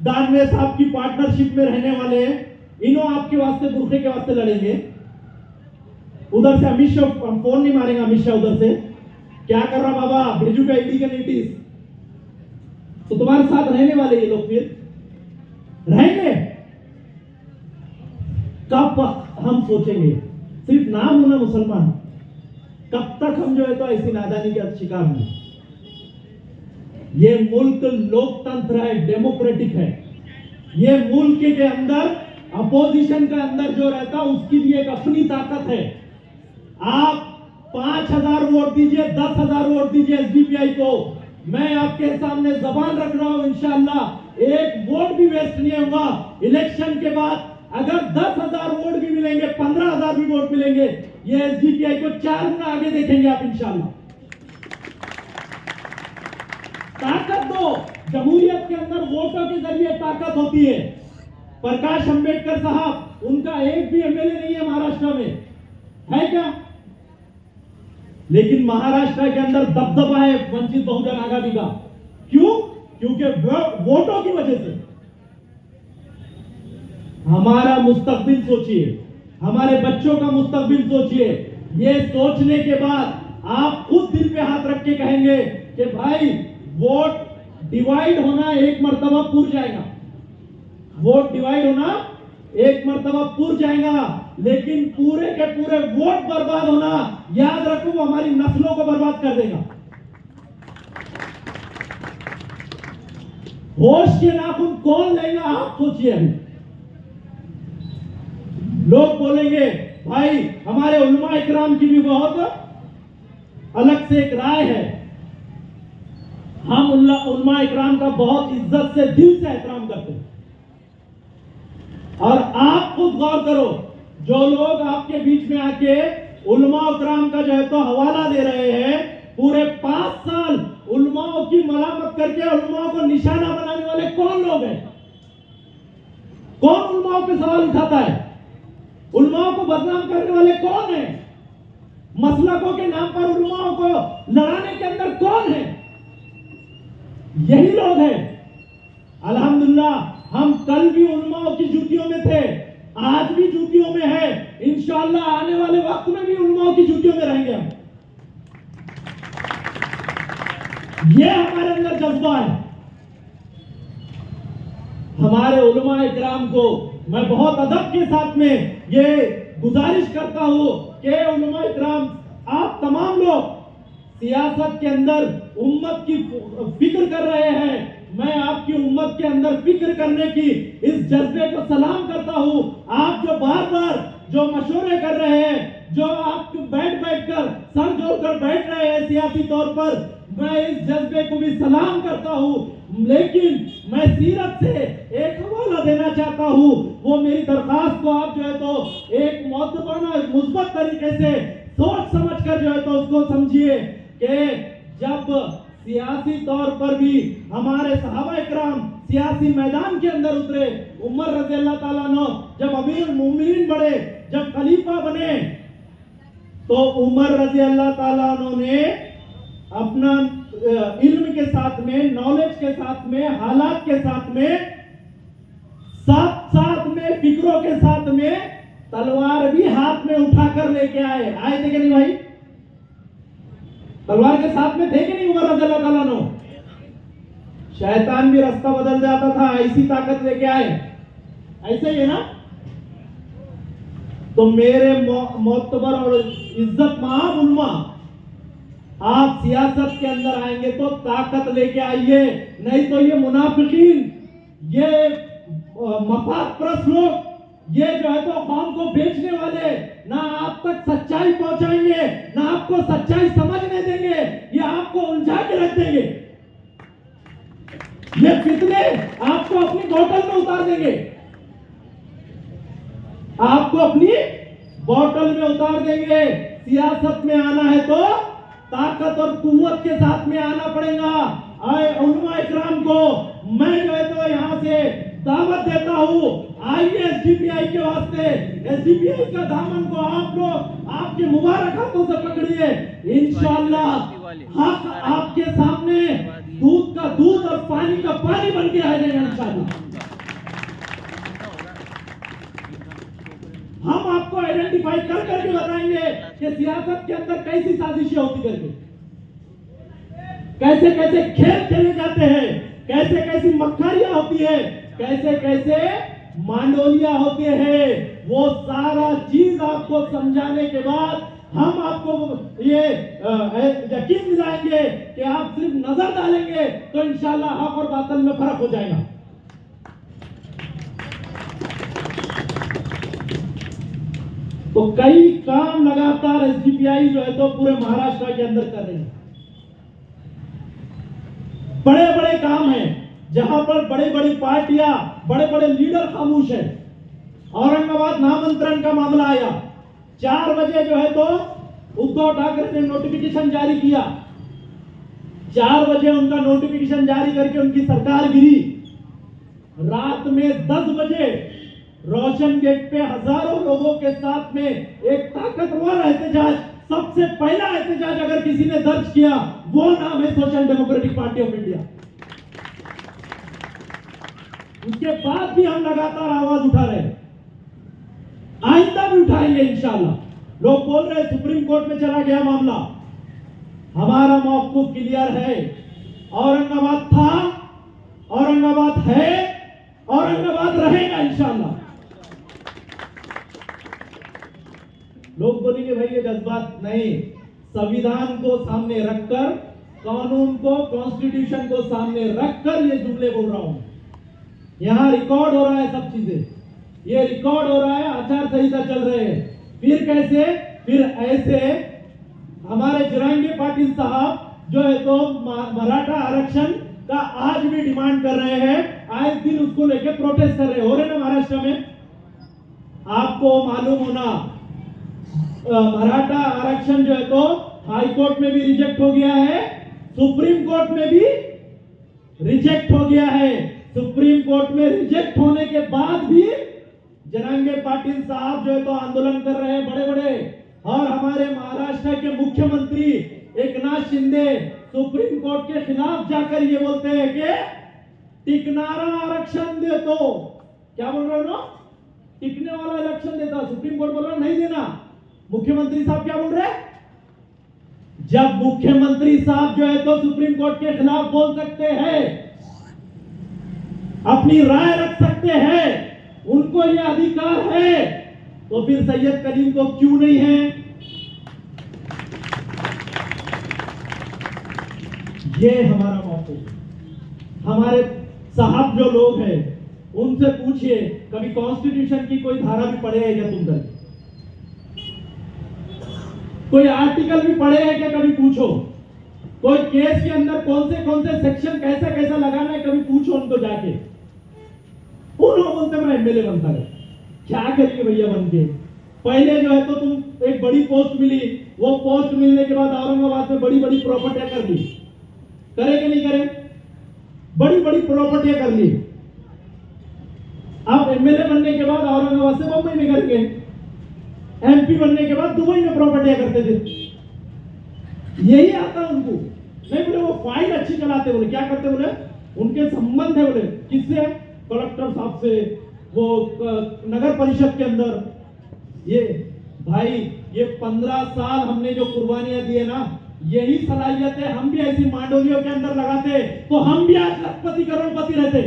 दानवे साहब की पार्टनरशिप में रहने वाले इन्हों आपके वास्ते, बुर्के के वास्ते लड़ेंगे। उधर से अमित शाह, हम फोन नहीं मारेंगे अमित शाह उधर से, क्या कर रहा बाबा, भेजू का ईडी का नोटिस। तो तुम्हारे साथ रहने वाले ये लोग फिर रहेंगे। कब हम सोचेंगे सिर्फ नाम होना मुसलमान, कब तक हम जो है तो ऐसी नादानी के शिकार होंगे? ये मुल्क लोकतंत्र है, डेमोक्रेटिक है। ये मुल्क के अंदर अपोजिशन का अंदर जो रहता उसकी भी एक अपनी ताकत है। आप 5000 वोट दीजिए, 10,000 वोट दीजिए एसडीपीआई को, मैं आपके सामने जबान रख रहा हूं, इंशाअल्लाह एक वोट भी वेस्ट नहीं होगा। इलेक्शन के बाद अगर 10,000 वोट भी मिलेंगे, 15,000 भी वोट मिलेंगे, ये एसडीपीआई को 4 गुना आगे देखेंगे आप इंशाअल्लाह। ताकत दो। जमहूरियत के अंदर वोटों के जरिए ताकत होती है। प्रकाश अंबेडकर साहब, उनका एक भी एमएलए नहीं है महाराष्ट्र में, है क्या? लेकिन महाराष्ट्र के अंदर दबदबा है वंचित बहुजन आघाड़ी का। क्यों? क्योंकि वोटों की वजह से। हमारा मुस्तकबिल सोचिए, हमारे बच्चों का मुस्तकबिल सोचिए। ये सोचने के बाद आप खुद दिल पे हाथ रख के कहेंगे कि भाई वोट डिवाइड होना एक मर्तबा पूर जाएगा, वोट डिवाइड होना एक मर्तबा पूर जाएगा, लेकिन पूरे के पूरे वोट बर्बाद होना, याद रखो, वो हमारी नस्लों को बर्बाद कर देगा। होश के नाखून कौन लेगा आप सोचिए। अभी लोग बोलेंगे भाई हमारे उलमा इकराम की भी बहुत अलग से एक राय है, हम उलमा इकराम का बहुत इज्जत से, दिल से एहतराम करते हैं। और आप खुद गौर करो, जो लोग आपके बीच में आके उलमा इकराम का जो है तो हवाला दे रहे हैं, पूरे 5 साल उलमाओं की मलामत करके उलमाओं को निशाना बनाने वाले कौन लोग हैं? कौन उलमाओं पे सवाल उठाता है? उलमाओं को बदनाम करने वाले कौन हैं? मसलकों के नाम पर उलमाओं को लड़ाने के अंदर कौन है? यही लोग हैं। अल्हम्दुलिल्लाह हम कल भी उलमाओं की जूतियों में थे, आज भी जूतियों में है, इंशाअल्लाह आने वाले वक्त में भी उलमाओं की जूतियों में रहेंगे हम। ये हमारे अंदर जज्बा है। हमारे उलमा इकराम को मैं बहुत अदब के साथ में ये गुजारिश करता हूं कि उलमा इकराम, आप तमाम लोग सियासत के अंदर उम्मत की फिक्र कर रहे हैं, मैं आपकी उम्मत के अंदर फिक्र करने की इस जज्बे को सलाम करता हूं। आप जो बार बार जो मशवरे कर रहे हैं, जो आप बैठ कर सर जोड़कर बैठ रहे हैं सियासी तौर पर, मैं इस जज्बे को भी सलाम करता हूं। लेकिन मैं सीरत से एक हवाला देना चाहता हूं, वो मेरी दरखास्त को आप जो है तो एक मुअद्दबाना मुस्बत तरीके से सोच समझ कर जो है तो उसको समझिए कि जब सियासी तौर पर भी हमारे सहाबा इकराम सियासी मैदान के अंदर उतरे, उमर रज़ी अल्लाह ताला अन्हु जब अमीरुल मोमिनीन बने, जब खलीफा बने, तो उमर रज़ी अल्लाह ताला अन्हु ने अपना इल्म के साथ में, नॉलेज के साथ में, हालात के साथ में, साथ में फिक्रों के साथ में तलवार भी हाथ में उठाकर लेके आए थे कि नहीं भाई? तलवार के साथ में थे कि नहीं उमर रज़ी अल्लाह ताला अन्हु? शैतान भी रास्ता बदल जाता था, ऐसी ताकत लेके आए। ऐसे ही है ना? तो मेरे मोतबर और इज्जत माब उलमा, आप सियासत के अंदर आएंगे तो ताकत लेके आइए, नहीं तो ये मुनाफिकीन, ये मफाद परस्त लोग, ये जो है तो कौम को बेचने वाले, ना आप तक सच्चाई पहुंचाएंगे, ना आपको सच्चाई समझने देंगे, ये आपको उलझा के रख देंगे। ये फितने आपको अपनी बोतल में उतार देंगे, आपको अपनी बोतल में उतार देंगे। सियासत में आना है तो ताकत और कुव्वत के साथ में आना पड़ेगा। आए उलमा इकराम को मैं जो है तो यहाँ से दावत देता हूँ, आइए एसडीपीआई के वास्ते, एसडीपीआई का दामन को आप लोग आपके मुबारक हाथों से पकड़िए। इंशाअल्लाह हक आपके सामने दूध का दूध और पानी का पानी बन के आ जाएगा इंशाअल्लाह। हम आपको आइडेंटिफाई कर करके बताएंगे कि सियासत के अंदर कैसी साजिशें होती करके, कैसे कैसे खेल खेले जाते हैं, कैसे कैसी मक्कारियां होती है, कैसे कैसे मांडोलिया होते हैं। वो सारा चीज आपको समझाने के बाद हम आपको ये यकीन दिलाएंगे कि आप सिर्फ नजर डालेंगे तो इंशाअल्लाह हक और बातिल में फर्क हो जाएगा। तो कई काम लगातार एसडीपीआई जो है तो पूरे महाराष्ट्र के अंदर कर रही है। बड़े बड़े काम हैं जहां पर बड़ी बड़ी पार्टियां, बड़े बड़े लीडर खामोश हैं। औरंगाबाद नामांतरण का मामला आया, 4 बजे जो है तो उद्धव ठाकरे ने नोटिफिकेशन जारी किया, 4 बजे उनका नोटिफिकेशन जारी करके उनकी सरकार गिरी। रात में 10 बजे रोशन गेट पे हजारों लोगों के साथ में एक ताकतवर एहतजाज, सबसे पहला एहतजाज अगर किसी ने दर्ज किया वो नाम है social democratic party of India. उसके बाद भी हम लगातार आवाज उठा रहे हैं, आइंदा भी उठाएंगे इंशाअल्लाह। लोग बोल रहे हैं सुप्रीम कोर्ट में चला गया मामला, हमारा मौक़िफ़ क्लियर है। औरंगाबाद था, औरंगाबाद है, औरंगाबाद रहेगा इंशाअल्लाह। लोग बोलेंगे भाई ये जज्बात नहीं, संविधान को सामने रखकर, कानून को, कॉन्स्टिट्यूशन को सामने रखकर ये जुमले बोल रहा हूं। यहां रिकॉर्ड हो रहा है सब चीजें, ये रिकॉर्ड हो रहा है, आचार संहिता चल रहे हैं। फिर कैसे, फिर ऐसे हमारे चिरांगे पाटिल साहब जो है तो मराठा आरक्षण का आज भी डिमांड कर रहे हैं, आए दिन उसको लेके प्रोटेस्ट कर रहे हो रहे ना महाराष्ट्र में। आपको मालूम होना मराठा आरक्षण जो है तो हाई कोर्ट में भी रिजेक्ट हो गया है, सुप्रीम कोर्ट में भी रिजेक्ट हो गया है। सुप्रीम कोर्ट में रिजेक्ट होने के बाद भी जरांगे पाटिल साहब जो है तो आंदोलन कर रहे हैं बड़े बड़े, और हमारे महाराष्ट्र के मुख्यमंत्री एकनाथ शिंदे सुप्रीम कोर्ट के खिलाफ जाकर ये बोलते हैं कि टिकनारा आरक्षण दे, तो क्या बोल रहे हो ना, टिकने वाला आरक्षण देता, सुप्रीम कोर्ट बोल रहा नहीं देना। मुख्यमंत्री साहब क्या बोल रहे हैं? जब मुख्यमंत्री साहब जो है तो सुप्रीम कोर्ट के खिलाफ बोल सकते हैं, अपनी राय रख सकते हैं, उनको यह अधिकार है, तो फिर सैयद कलीम को क्यों नहीं है? ये हमारा मौका है। हमारे साहब जो लोग हैं उनसे पूछिए, कभी कॉन्स्टिट्यूशन की कोई धारा भी पढ़े है क्या? तुम कर कोई आर्टिकल भी पढ़े है क्या? कभी पूछो। कोई केस के अंदर कौन से सेक्शन कैसा कैसा लगाना है, कभी पूछो उनको जाके। उन्होंने बोलते मैं एमएलए बनता है, क्या करिए भैया बन के? पहले जो है तो तुम एक बड़ी पोस्ट मिली, वो पोस्ट मिलने के बाद औरंगाबाद में बड़ी बड़ी प्रॉपर्टियां कर ली, करे कि नहीं करे? बड़ी बड़ी प्रॉपर्टियां कर ली। अब एमएलए बनने के बाद औरंगाबाद से बम्बई में करेंगे, एमपी बनने के बाद दुबई में प्रॉपर्टियां करते थे। यही आता उनको नहीं, बोले वो फाइल अच्छी चलाते, बोले क्या करते, बोले उनके संबंध है, बोले किससे? कलेक्टर साहब से, वो नगर परिषद के अंदर। ये भाई ये 15 साल हमने जो कुर्बानियां दी है ना, यही सलाहियत है, हम भी ऐसी मांडोलियों के अंदर लगाते तो हम भी आज लखपति करोड़पति रहते।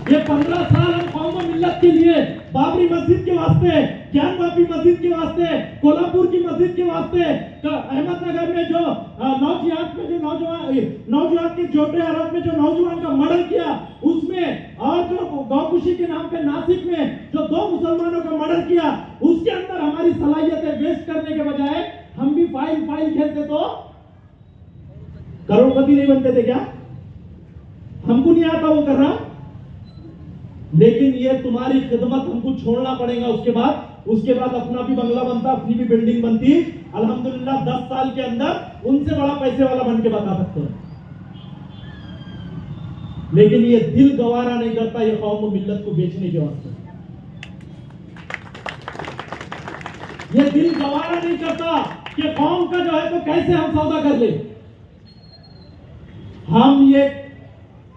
ये 15 साल हम कौम और मिल्लत के लिए, बाबरी मस्जिद के वास्ते, ज्ञानवापी मस्जिद के वास्ते, कोल्हापुर की मस्जिद के वास्ते, अहमदनगर में जो नौजियात में जो नौजवान के छोटे आरोप में जो नौजवान का मर्डर किया उसमें, और जो गौकुशी के नाम पे नासिक में जो 2 मुसलमानों का मर्डर किया, उसके अंदर हमारी सलाहियतें वेस्ट करने के बजाय हम भी फाइल खेलते तो करोड़पति नहीं बनते थे क्या? हमको नहीं आता वो करना, लेकिन ये तुम्हारी खिदमत हमको छोड़ना पड़ेगा। उसके बाद अपना भी बंगला बनता, अपनी भी बिल्डिंग बनती। अल्हम्दुलिल्लाह 10 साल के अंदर उनसे बड़ा पैसे वाला बन के बता सकते हैं। लेकिन ये दिल गवारा नहीं करता ये कौम और मिल्लत को बेचने के वास्ते, ये दिल गवारा नहीं करता कि कौम का जो है तो कैसे हम सौदा कर ले। हम ये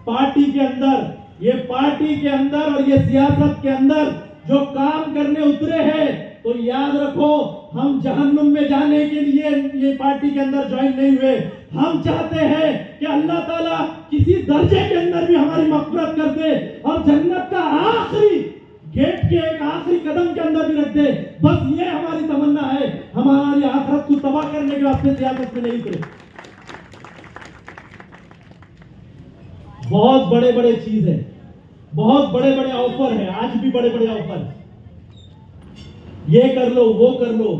पार्टी के अंदर और ये सियासत के अंदर जो काम करने उतरे हैं, तो याद रखो हम जहन्नुम में जाने के लिए ये पार्टी के अंदर ज्वाइन नहीं हुए। हम चाहते हैं कि अल्लाह ताला किसी दर्जे के अंदर भी हमारी मग़फ़िरत कर दे और जन्नत का आखिरी गेट के एक आखिरी कदम के अंदर भी रख दे। बस ये हमारी तमन्ना है। हमारी आखिरत को तबाह करने के वास्ते सियासत में नहीं उतरे। बहुत बड़े बड़े चीज है, बहुत बड़े बड़े ऑफर है, आज भी बड़े बड़े ऑफर, ये कर लो वो कर लो।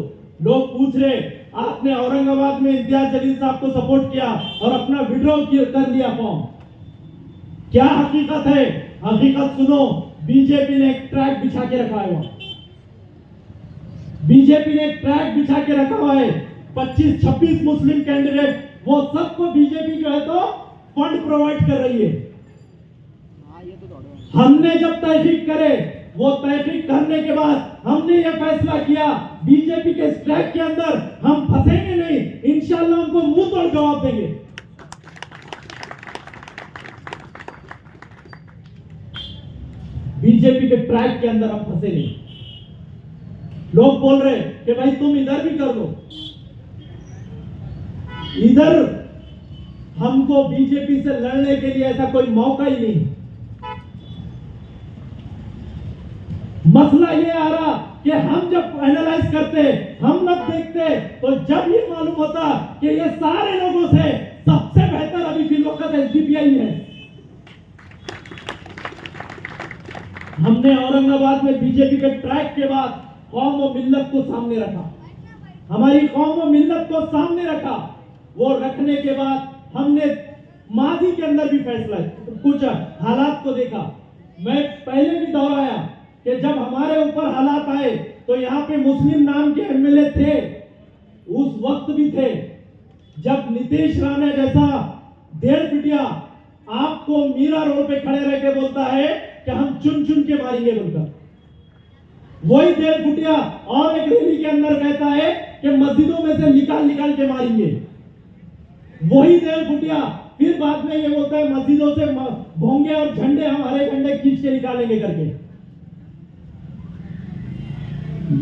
लोग पूछ रहे आपने औरंगाबाद में इम्तियाज जलील साहब को सपोर्ट किया और अपना विड्रॉ कर लिया फॉर्म, क्या हकीकत है? हकीकत सुनो, बीजेपी ने एक ट्रैक बिछा के रखा है, बीजेपी ने एक ट्रैक बिछा के रखा हुआ है। 25-26 मुस्लिम कैंडिडेट, वो सबको बीजेपी जो है तो फंड प्रोवाइड कर रही है। हमने जब तहकीक करे, वो तहकीक करने के बाद हमने ये फैसला किया बीजेपी के ट्रैक के अंदर हम फंसेंगे नहीं, इंशाअल्लाह उनको मुंह तोड़ जवाब देंगे। बीजेपी के ट्रैक के अंदर हम फंसे नहीं। लोग बोल रहे कि भाई तुम इधर भी कर लो, इधर हमको बीजेपी से लड़ने के लिए ऐसा कोई मौका ही नहीं। मसला ये आ रहा कि हम जब एनालाइज करते, हम लोग देखते, तो जब ये मालूम होता कि ये सारे लोगों से सबसे बेहतर अभी फिलवक्त एसडीपीआई है। हमने औरंगाबाद में बीजेपी के ट्रैक के बाद कौम और मिल्लत को सामने रखा, हमारी कौम और मिल्लत को सामने रखा। वो रखने के बाद हमने माजी के अंदर भी फैसला, कुछ हालात को देखा। मैं पहले भी दोहराया कि जब हमारे ऊपर हालात आए तो यहाँ पे मुस्लिम नाम के एमएलए थे, उस वक्त भी थे जब नीतीश राणे जैसा डेढ़ पिटिया आपको मीरा रोड पे खड़े रह के बोलता है कि हम चुन चुन के मारेंगे बोलकर, वही डेढ़ फुटिया और एक रैली के अंदर कहता है कि मस्जिदों में से निकाल निकाल के मारेंगे। वही डेढ़ फुटिया फिर बाद में ये बोलता है मस्जिदों से भोंगे और झंडे, हमारे झंडे खींच के निकालेंगे करके।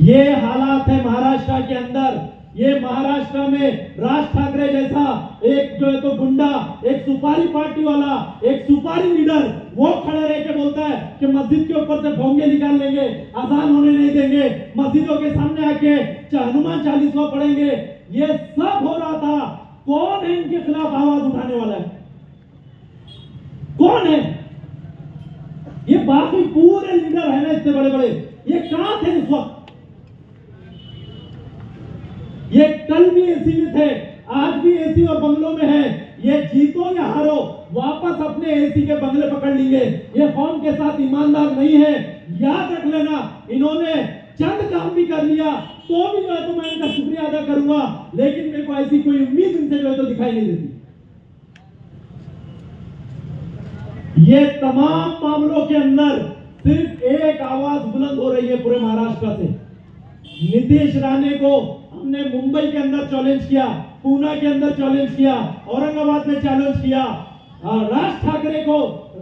ये हालात है महाराष्ट्र के अंदर। ये महाराष्ट्र में राज ठाकरे जैसा एक जो है तो गुंडा, एक सुपारी पार्टी वाला, एक सुपारी लीडर, वो खड़े रह के बोलता है कि मस्जिद के ऊपर से भोंगे निकाल लेंगे, अजान होने नहीं देंगे, मस्जिदों के सामने आके हनुमान चालीसा पढ़ेंगे। ये सब हो रहा था। कौन है इनके खिलाफ आवाज उठाने वाला है? कौन है? ये बाकी पूरे लीडर है ना इतने बड़े बड़े, ये कहां थे इस वक्त? ये कल भी एसी में थे, आज भी एसी और बंगलों में है। ये जीतो या हारो वापस अपने एसी के बंगले पकड़ लेंगे। ये कौम के साथ ईमानदार नहीं है, याद रख लेना। इन्होंने चंद काम भी कर लिया तो भी जो है तो मैं इनका शुक्रिया अदा करूंगा, लेकिन मेरे को ऐसी कोई उम्मीद इनसे जो है तो दिखाई नहीं देती। ये तमाम मामलों के अंदर सिर्फ एक आवाज बुलंद हो रही है पूरे महाराष्ट्र से। नीतीश राणे को हमने मुंबई के अंदर चैलेंज किया, पूना के अंदर चैलेंज किया, औरंगाबाद में चैलेंज किया। राज ठाकरे को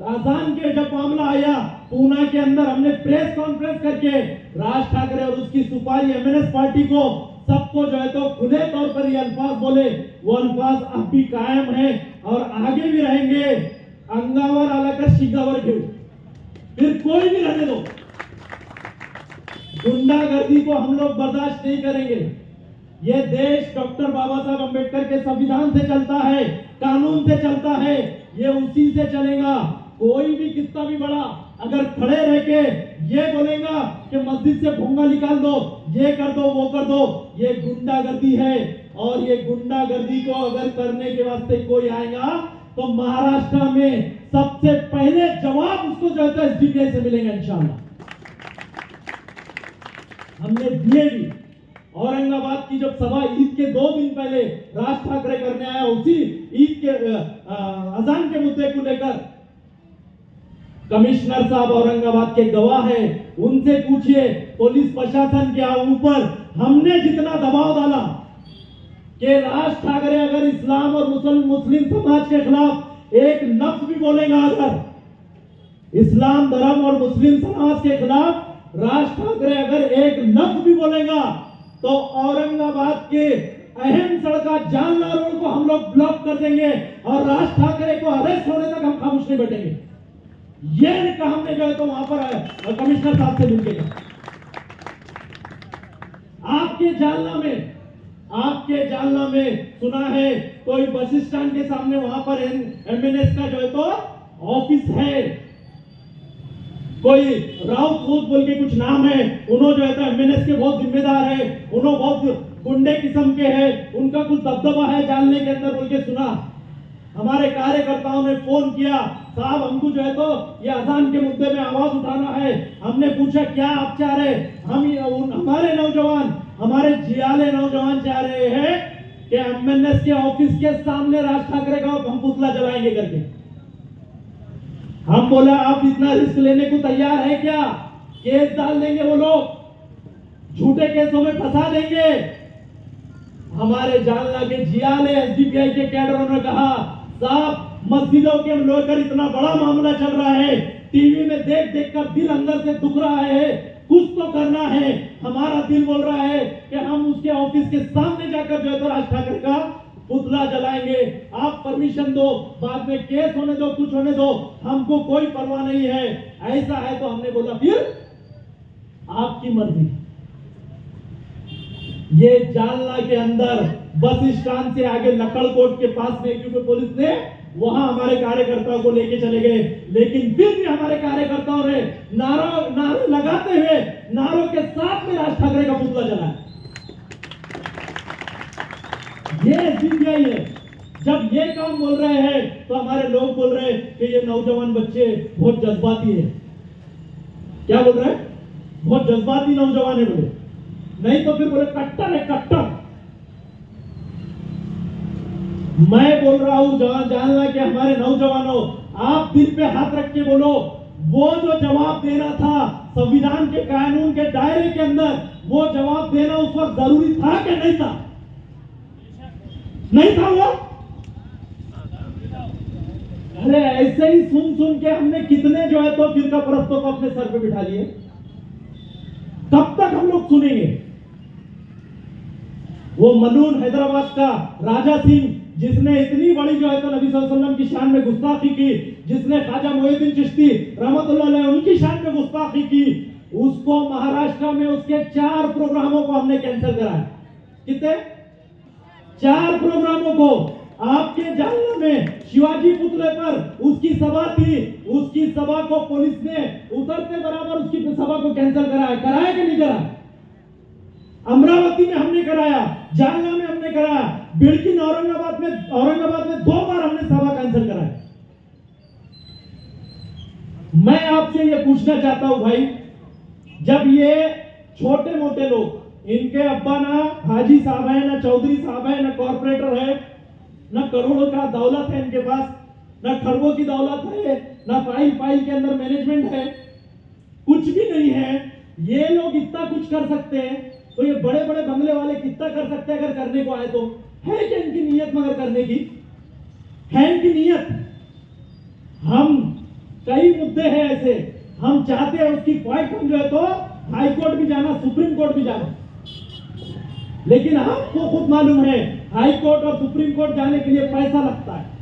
अजान के जब मामला आया पूना के अंदर हमने प्रेस कॉन्फ्रेंस करके राज ठाकरे और उसकी सुपारी एमएनएस पार्टी को सबको जो है तो खुले तौर पर ये अल्फाज बोले, वो अल्फाज अब भी कायम है और आगे भी रहेंगे। अंगावर आलाकर शिगावर घेऊ, फिर कोई भी रहने दो, गुंडागर्दी को हम लोग बर्दाश्त नहीं करेंगे। ये देश डॉक्टर बाबा साहब अंबेडकर के संविधान से चलता है, कानून से चलता है, ये उसी से चलेगा। कोई भी कितना भी बड़ा अगर खड़े रह के ये बोलेगा कि मस्जिद से भोंगा निकाल दो, ये कर दो, वो कर दो, ये गुंडागर्दी है। और ये गुंडागर्दी को अगर करने के वास्ते कोई आएगा तो महाराष्ट्र में सबसे पहले जवाब उसको जो है एसडीपीआई से मिलेगा इंशाल्लाह। हमने दिए भी। औरंगाबाद की जब सभा ईद के 2 दिन पहले राज ठाकरे करने आया, उसी ईद के अजान के मुद्दे को लेकर कमिश्नर साहब औरंगाबाद के गवाह है, उनसे पूछिए पुलिस प्रशासन के ऊपर हमने जितना दबाव डाला कि राज ठाकरे अगर इस्लाम और मुस्लिम समाज के खिलाफ एक लफ्ज भी बोलेगा, अगर इस्लाम धर्म और मुस्लिम समाज के खिलाफ राज ठाकरे अगर एक लफ्ज भी बोलेगा तो औरंगाबाद के अहम सड़का जालना रोड को हम लोग ब्लॉक कर देंगे और राज ठाकरे को अरेस्ट होने तक हम खामोश नहीं बैठेंगे। ये कहा हमने जो है तो वहां पर कमिश्नर साहब से मिलकर आपके जालना में सुना है कोई बस स्टैंड के सामने वहां पर एमएनएस का जो है तो ऑफिस है, कोई राउत खूद बोल के कुछ नाम है, उन्होंने जो है तो एमएनएस के बहुत जिम्मेदार है, उन्होंने बहुत गुंडे किस्म के हैं, उनका कुछ दबदबा है जालने के अंदर बोल के सुना। हमारे कार्यकर्ताओं ने फोन किया, साहब हमको जो है तो ये अजान के मुद्दे में आवाज उठाना है। हमने पूछा क्या आप चाह रहे? हमारे नौजवान, हमारे जियाले नौजवान चाह रहे हैं कि एमएनएस के ऑफिस के सामने राज ठाकरे का हम पुतला जलाएंगे करके। हम बोला आप इतना रिस्क लेने को तैयार है क्या? केस डाल देंगे, वो लोग झूठे केसों में फंसा देंगे। हमारे जालना के जियाले एसडीपीआई के कैडरों ने कहा साहब मस्जिदों के लेकर इतना बड़ा मामला चल रहा है, टीवी में देख देख कर दिल अंदर से दुख रहा है, कुछ तो करना है। हमारा दिल बोल रहा है कि हम उसके ऑफिस के सामने जाकर जो है तो राज ठाकरे का पुतला जलाएंगे। आप परमिशन दो, बाद में केस होने दो, कुछ होने दो, हमको कोई परवाह नहीं है। ऐसा है तो हमने बोला फिर आपकी मर्जी। ये जालना के अंदर बस स्टैंड से आगे लकड़कोट के पास में क्योंकि पुलिस ने वहां हमारे कार्यकर्ताओं को लेके चले गए, लेकिन फिर भी हमारे कार्यकर्ताओं ने नारे लगाते हुए नारों के साथ में राज ठाकरे का पुतला जलाया। ये एसडीपीआई है। जब ये काम बोल रहे हैं तो हमारे लोग बोल रहे हैं कि ये नौजवान बच्चे बहुत जज्बाती है। क्या बोल रहे हैं? बहुत जज्बाती नौजवान है बोले, नहीं तो फिर बोले कट्टर है कट्टर। मैं बोल रहा हूं जानना कि हमारे नौजवानों, आप दिल पे हाथ रख के बोलो, वो जो जवाब देना था संविधान के कानून के दायरे के अंदर, वो जवाब देना उस वक्त जरूरी था कि नहीं था? नहीं था वो? अरे ऐसे ही सुन सुन के हमने कितने जो है तो फिरका परस्तों को अपने सर पे बिठा लिए। कब तक हम लोग सुनेंगे? वो मलून हैदराबाद का राजा सिंह, जिसने इतनी बड़ी जो है तो नबी सल्लल्लाहु अलैहि वसल्लम की शान में गुस्ताखी की, जिसने ख्वाजा मोइनुद्दीन चिश्ती रहमतुल्लाह अलैह उनकी शान में गुस्ताखी की, उसको महाराष्ट्र में उसके 4 प्रोग्रामों को हमने कैंसिल कराया। कितने? 4 प्रोग्रामों को। आपके जालना में शिवाजी पुतले पर उसकी सभा थी, उसकी सभा को पुलिस ने उतरते बराबर उसकी सभा को कैंसिल कराया। कराया कि नहीं कराया? अमरावती में हमने कराया, जालना में हमने कराया, बिल्किन औरंगाबाद में 2 बार हमने सभा कैंसिल कराया। मैं आपसे ये पूछना चाहता हूं भाई, जब ये छोटे मोटे लोग, इनके अब्बा ना हाजी साहब है, ना चौधरी साहब है, ना कॉर्पोरेटर है, ना करोड़ों का दौलत है इनके पास, ना खरबों की दौलत है, ना फाइल के अंदर मैनेजमेंट है, कुछ भी नहीं है, ये लोग इतना कुछ कर सकते हैं, तो ये बड़े बड़े बंगले वाले कितना कर सकते हैं? अगर करने को आए तो है क्या इनकी नीयत? मगर करने की है इनकी नीयत? हम कई मुद्दे हैं ऐसे, हम चाहते हैं उसकी फाइट, हम जो है तो हाई कोर्ट भी जाना, सुप्रीम कोर्ट भी जाना, लेकिन आपको खुद मालूम है हाई कोर्ट और सुप्रीम कोर्ट जाने के लिए पैसा लगता है।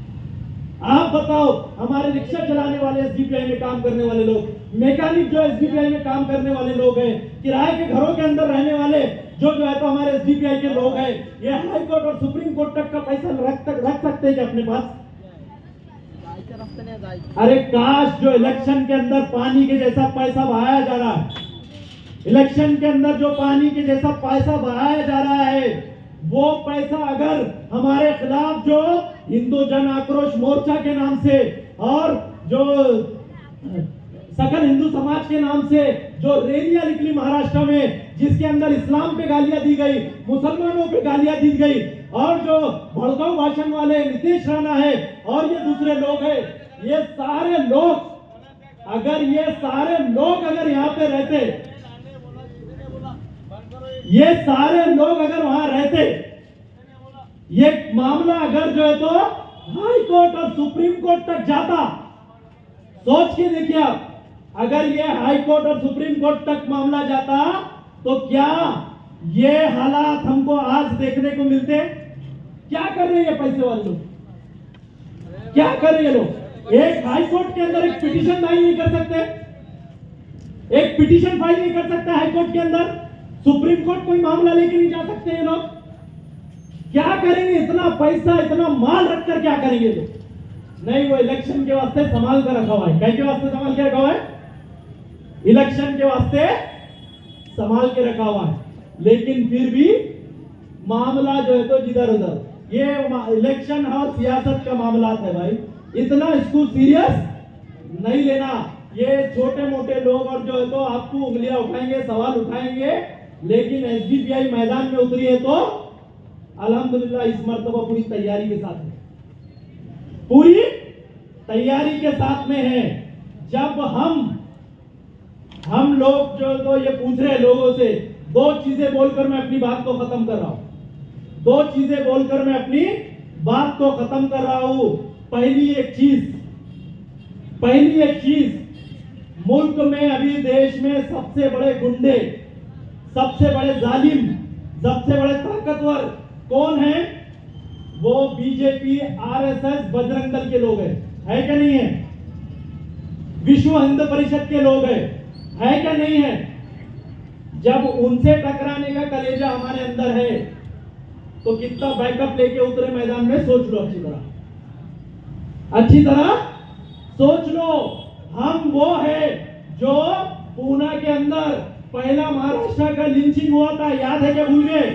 आप बताओ, हमारे रिक्शा चलाने वाले एसडीपीआई में काम करने वाले लोग, मैकेनिक जो एसडीपीआई में काम करने वाले लोग हैं, किराए के घरों के अंदर रहने वाले जो है तो हमारे एसडीपीआई के लोग हैं, ये हाई कोर्ट और सुप्रीम कोर्ट तक का पैसा रख सकते हैं क्या अपने पास? अरे काश जो इलेक्शन के अंदर पानी के जैसा पैसा बहाया जा रहा है, इलेक्शन के अंदर जो पानी के जैसा पैसा बहाया जा रहा है, वो पैसा अगर हमारे खिलाफ जो हिंदू जन आक्रोश मोर्चा के नाम से और जो सकल हिंदू समाज के नाम से जो रैलियां निकली महाराष्ट्र में, जिसके अंदर इस्लाम पे गालियां दी गई, मुसलमानों पे गालियां दी गई, और जो भड़काऊ भाषण वाले नीतीश राणा है और ये दूसरे लोग हैं, ये सारे लोग अगर यहाँ पे रहते, ये सारे लोग अगर वहां रहते, ये मामला अगर जो है तो हाई कोर्ट और सुप्रीम कोर्ट तक जाता, सोच के देखिए आप, अगर ये हाई कोर्ट और सुप्रीम कोर्ट तक मामला जाता तो क्या ये हालात हमको आज देखने को मिलते? क्या कर रहे हैं पैसे वाले लोग? क्या कर रहे हैं लोग? एक हाई कोर्ट के अंदर एक पिटीशन फाइल नहीं कर सकते, एक पिटीशन फाइल नहीं कर सकते हाई कोर्ट के अंदर, सुप्रीम कोर्ट कोई मामला लेके नहीं जा सकते ये लोग। क्या करेंगे? इतना पैसा इतना माल रखकर क्या करेंगे लोग? नहीं, वो इलेक्शन के वास्ते संभाल कर रखा हुआ है। क्या के वास्ते संभाल के रखा हुआ है? इलेक्शन के वास्ते संभाल के रखा हुआ है, लेकिन फिर भी मामला जो है तो जिधर उधर, ये इलेक्शन और सियासत का मामला है भाई, इतना इसको सीरियस नहीं लेना। ये छोटे मोटे लोग और जो है तो आपको उंगलियां उठाएंगे, सवाल उठाएंगे, लेकिन एसडीपीआई मैदान में उतरी है तो अल्हम्दुलिल्लाह इस मर्तबा पूरी तैयारी के साथ है, पूरी तैयारी के साथ में है। जब हम लोग जो तो ये पूछ रहे लोगों से, 2 चीजें बोलकर मैं अपनी बात को खत्म कर रहा हूं, 2 चीजें बोलकर मैं अपनी बात को खत्म कर रहा हूं। पहली एक चीज, मुल्क में अभी देश में सबसे बड़े गुंडे, सबसे बड़े जालिम, सबसे बड़े ताकतवर कौन है? वो बीजेपी, आरएसएस, बजरंग दल के लोग हैं, है क्या नहीं है? विश्व हिंदू परिषद के लोग हैं, है क्या नहीं है? जब उनसे टकराने का कलेजा हमारे अंदर है तो कितना बैकअप लेके उतरे मैदान में, सोच लो अच्छी तरह सोच लो। हम वो है जो पूना के अंदर पहला महाराष्ट्र का लिंचिंग हुआ था, याद है क्या? भूल गए?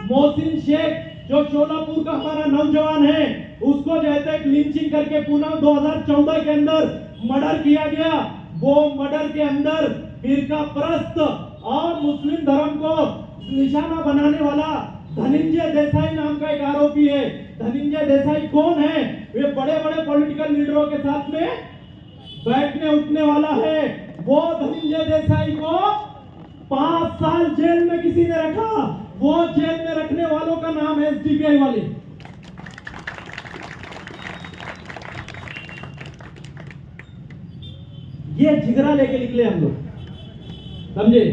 मोहसिन शेख जो शोलापुर का हमारा नौजवान है, उसको जो है लिंचिंग करके पूना 2014 के अंदर मर्डर किया गया। वो मर्डर के अंदर फिरका परस्त और मुस्लिम धर्म को निशाना बनाने वाला धनंजय देसाई नाम का एक आरोपी है। धनंजय देसाई कौन है? वे बड़े बड़े पॉलिटिकल लीडरों के साथ में बैठने उठने वाला है। वो धनंजय देसाई को 5 साल जेल में किसी ने रखा। वो जेल में रखने वालों का नाम है एसडीपीआई वाले। ये जिगरा लेके निकले हम लोग, समझे?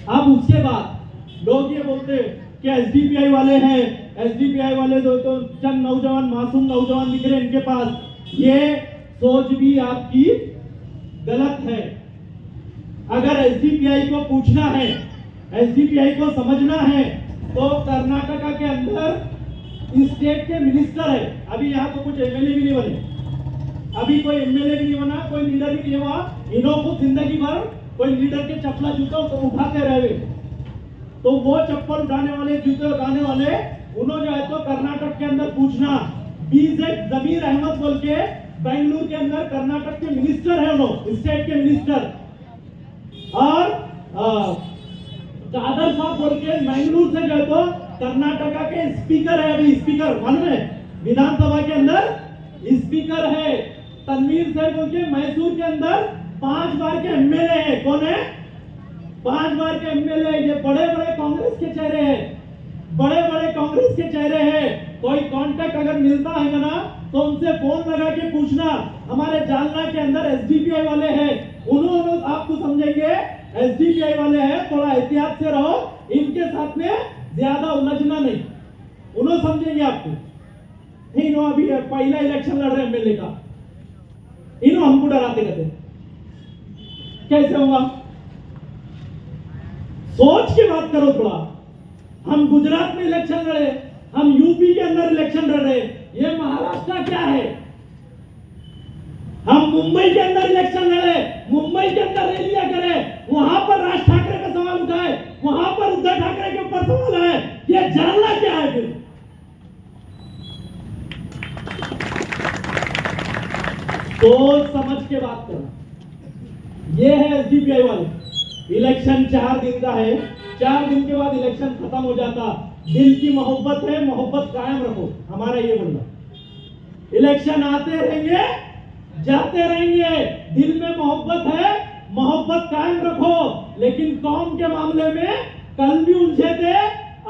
अब उसके बाद लोग ये बोलते कि एसडीपीआई वाले हैं, एसडीपीआई वाले तो चंद नौजवान मासूम नौजवान दिख रहे हैं इनके पास। ये सोच भी आपकी गलत है। अगर एसडीपीआई को पूछना है, एसडीपीआई को समझना है, तो कर्नाटका के अंदर स्टेट के मिनिस्टर है। अभी यहाँ तो कुछ एमएलए भी नहीं बने, अभी कोई एमएलए भी नहीं बना, कोई लीडर भी नहीं हुआ। इन्हों जिंदगी भर कोई लीडर के चप्पला जूते तो उठाते रहे, तो वो चप्पल उठाने वाले जूते उठाने वाले उन्होंने जो है तो कर्नाटक के अंदर पूछना। बीजेड जमीर अहमद बोल के बेंगलुरु के अंदर कर्नाटक के मिनिस्टर है, उन्होंने स्टेट के मिनिस्टर। और कादर साहब बोल के बेंगलुरु से जो है तो कर्नाटका के स्पीकर है। अभी स्पीकर मालूम है, विधानसभा के अंदर स्पीकर है। तनवीर साहब बोल के मैसूर के अंदर 5 बार के एमएलए है। कौन है? 5 बार के एमएलए। ये बड़े बड़े कांग्रेस के चेहरे हैं, बड़े बड़े कांग्रेस के चेहरे हैं। कोई कांटेक्ट अगर मिलता है ना तो उनसे फोन लगा के पूछना। हमारे जालना के अंदर एसडीपीआई वाले हैं, उन्होंने आपको समझेंगे एसडीपीआई वाले हैं, थोड़ा एहतियात से रहो, इनके साथ में ज्यादा उलझना नहीं, उन्होंने समझेंगे आपको। इन्हों अभी पहला इलेक्शन लड़ रहे एमएलए का, इन्हों हमको डराते कहते, कैसे होगा? सोच के बात करो थोड़ा। हम गुजरात में इलेक्शन लड़े, हम यूपी के अंदर इलेक्शन लड़ रहे, ये महाराष्ट्र क्या है? हम मुंबई के अंदर इलेक्शन लड़े, मुंबई के अंदर रैलियां करे, वहां पर राज ठाकरे का सवाल उठाए, वहां पर उद्धव ठाकरे के ऊपर सवाल है। ये जानना क्या है फिर? सोच समझ के बात करना। ये है एसडीपीआई वाले। इलेक्शन 4 दिन का है, 4 दिन के बाद इलेक्शन खत्म हो जाता। दिल की मोहब्बत है, मोहब्बत कायम रखो, हमारा ये बोलना। इलेक्शन आते रहेंगे, जाते रहेंगे, दिल में मोहब्बत है, मोहब्बत कायम रखो। लेकिन कौम के मामले में कल भी उलझे थे,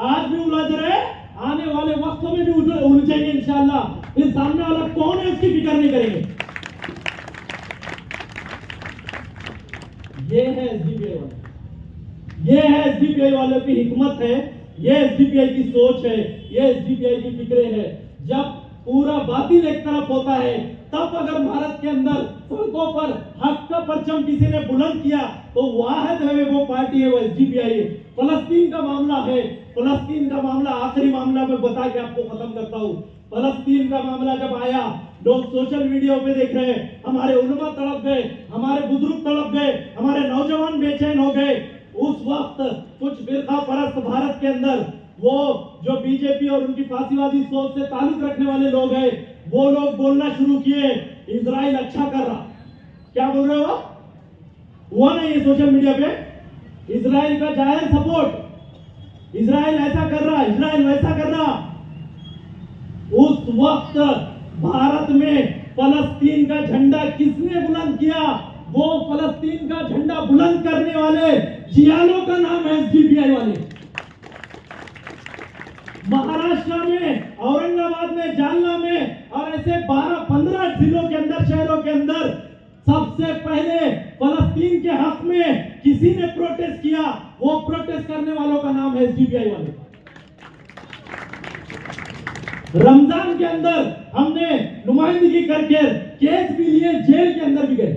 आज भी उलझ रहे, आने वाले वक्तों में भी उलझेंगे इंशाल्लाह। फिर सामने वाला कौन है उसकी फिक्र नहीं करेंगे। ये है एसडीपीआई वाले, ये है एसडीपीआई वालों की हिकमत है, ये एसडीपीआई की सोच है, ये एसडीपीआई की फिक्रे है। जब पूरा बातिल एक तरफ होता है, तब अगर भारत के अंदर सड़कों पर हक का परचम किसी ने बुलंद किया तो वाहिद है वो पार्टी है, वो एसडीपीआई है। फलस्तीन का मामला है, फलस्तीन का मामला आखिरी मामला मैं बता के आपको खत्म करता हूँ। फलस्तीन का मामला जब आया, लोग सोशल मीडिया पे देख रहे हैं, हमारे उलमा तड़प गए, हमारे बुजुर्ग तड़प गए, हमारे नौजवान बेचैन हो गए। उस वक्त कुछ फिरका परस्त भारत के अंदर, वो जो बीजेपी और उनकी फांसीवादी सोच से ताल्लुक रखने वाले लोग हैं, वो लोग बोलना शुरू किए इजराइल अच्छा कर रहा। क्या बोल रहे हो? हुआ ना ये सोशल मीडिया पे, इजराइल का जाहिर सपोर्ट, इजराइल ऐसा कर रहा, इजराइल वैसा कर रहा। उस वक्त भारत में फलस्तीन का झंडा किसने बुलंद किया? वो फलस्तीन का झंडा बुलंद करने वाले जियालों का नाम है एसडीपीआई वाले। महाराष्ट्र में, औरंगाबाद में, जालना में और ऐसे 12-15 जिलों के अंदर, शहरों के अंदर सबसे पहले फलस्तीन के हक में किसी ने प्रोटेस्ट किया, वो प्रोटेस्ट करने वालों का नाम है एसडीपीआई वाले। रमजान के अंदर हमने नुमाइंदगी करके केस भी लिए, जेल के अंदर भी गए।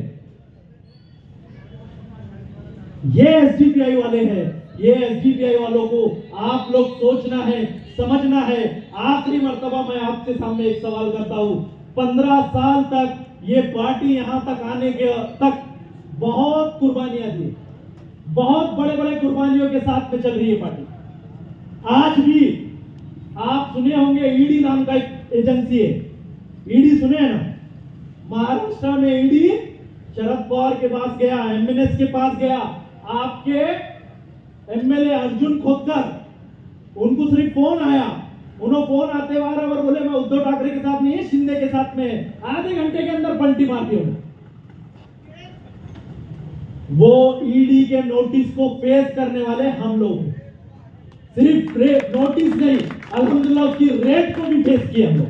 ये एसडीपीआई वाले हैं। ये एसडीपीआई वालों को आप लोग सोचना है, समझना है। आखिरी मर्तबा मैं आपके सामने एक सवाल करता हूं। 15 साल तक ये पार्टी यहां तक आने के तक बहुत कुर्बानियां दी, बहुत बड़े बड़े कुर्बानियों के साथ में चल रही है पार्टी। आज भी आप सुने होंगे, ईडी नाम का एक एजेंसी है, ईडी सुने हैं ना? महाराष्ट्र में ईडी शरद पवार के पास गया, एमएनएस के पास गया, आपके एमएलए अर्जुन खोतकर, उनको सिर्फ फोन आया, उन्होंने फोन आते बार बोले मैं उद्धव ठाकरे के साथ नहीं, शिंदे के साथ में, आधे घंटे के अंदर पलटी मार दी उन्होंने। वो ईडी के नोटिस को फेस करने वाले हम लोग हैं। सिर्फ नोटिस नहीं, अल्हम्दुलिल्लाह उसकी रेट को भी फेस किए हम लोग,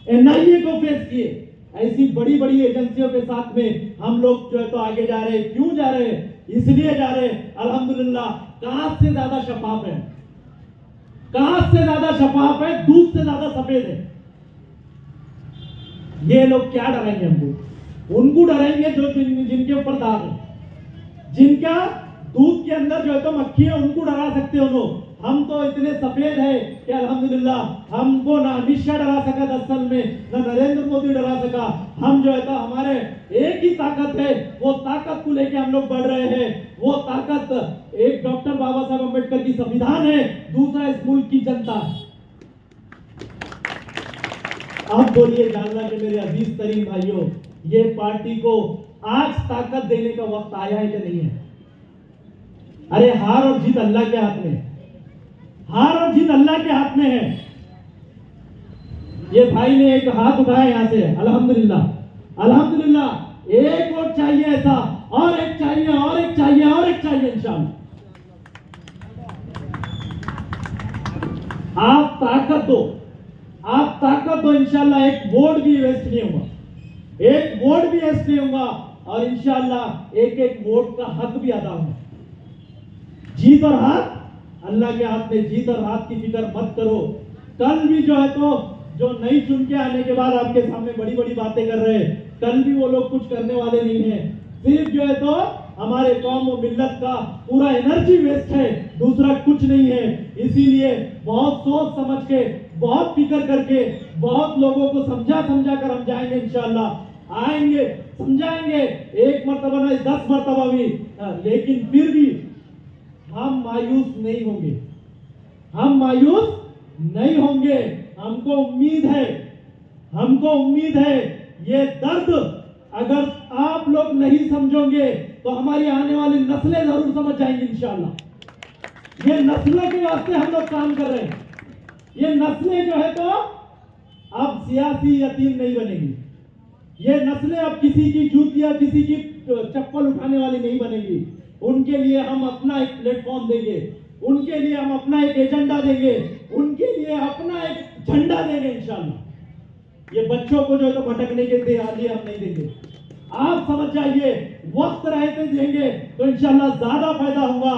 एनआईए को फेस किए। ऐसी बड़ी बड़ी एजेंसियों के साथ में हम लोग जो है तो आगे जा रहे हैं। क्यों जा रहे हैं? इसलिए जा रहे हैं, अल्हम्दुलिल्लाह कांच से ज्यादा शफाफ है, कांच से ज्यादा शफाफ है, दूध से ज्यादा सफेद है। ये लोग क्या डराएंगे हमको? उनको डराएंगे जो जिनके ऊपर दाग है, जिनका दूध के अंदर जो है तो मक्खी है, उनको डरा सकते हो लोग। हम तो इतने सफेद है कि अल्हम्दुलिल्लाह हमको ना अमित शाह डरा सका 10 साल में, ना नरेंद्र मोदी डरा सका। हम जो है तो हमारे एक ही ताकत है, वो ताकत को लेके हम लोग बढ़ रहे हैं। वो ताकत एक डॉक्टर बाबा साहब अम्बेडकर की संविधान है, दूसरा इस मुल्क की जनता है। अब बोलिए जालना के मेरे अजीज तरीन भाइयों, ये पार्टी को आज ताकत देने का वक्त आया है कि नहीं है? अरे हार और जीत अल्लाह के हाथ में है, हार और जीत अल्लाह के हाथ में है। ये भाई ने एक हाथ उठाया यहां से, अल्हम्दुलिल्लाह अल्हम्दुलिल्लाह। एक वोट चाहिए ऐसा, और एक चाहिए, और एक चाहिए, और एक चाहिए इंशाअल्लाह। आप ताकत दो, आप ताकत दो, इंशाअल्लाह एक वोट भी वेस्ट नहीं होगा, एक वोट भी वेस्ट नहीं होगा, और इंशाअल्लाह एक एक वोट का हक भी अदा होगा। जीत और हार अल्लाह के हाथ में, जीत और हाथ की फिक्र मत करो। कल भी जो है तो जो नई चुन के आने के बाद आपके सामने बड़ी बड़ी बातें कर रहे हैं, कल भी वो लोग कुछ करने वाले नहीं है। सिर्फ जो है तो हमारे कौम और मिल्लत का पूरा एनर्जी वेस्ट है, दूसरा कुछ नहीं है। इसीलिए बहुत सोच समझ के, बहुत फिक्र करके, बहुत लोगों को समझा कर हम जाएंगे इंशाअल्लाह। आएंगे, समझाएंगे, एक मर्तबा नहीं 10 मर्तबा भी, लेकिन फिर भी हम मायूस नहीं होंगे, हम मायूस नहीं होंगे। हमको उम्मीद है, हमको उम्मीद है। ये दर्द अगर आप लोग नहीं समझोगे तो हमारी आने वाली नस्लें जरूर समझ जाएंगी इंशाअल्लाह। ये नस्लों के वास्ते हम लोग काम कर रहे हैं। ये नस्लें जो है तो अब सियासी यतीम नहीं बनेगी, ये नस्लें अब किसी की जूतियां, किसी की चप्पल उठाने वाली नहीं बनेगी। उनके लिए हम अपना एक प्लेटफॉर्म देंगे, उनके लिए हम अपना एक एजेंडा देंगे, उनके लिए अपना एक झंडा देंगे इंशाअल्लाह। ये बच्चों को जो है तो भटकने के लिए हम नहीं देंगे। आप समझ जाइए, वक्त रहते देंगे तो इंशाअल्लाह ज्यादा फायदा होगा,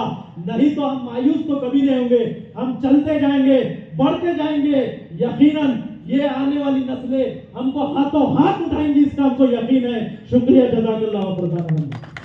नहीं तो हम मायूस तो कभी नहीं होंगे। हम चलते जाएंगे, बढ़ते जाएंगे। यकीनन ये आने वाली नस्लें हमको हाथों हाथ उठाएंगी, इसका हमको यकीन है। शुक्रिया, जज़ाकल्लाह।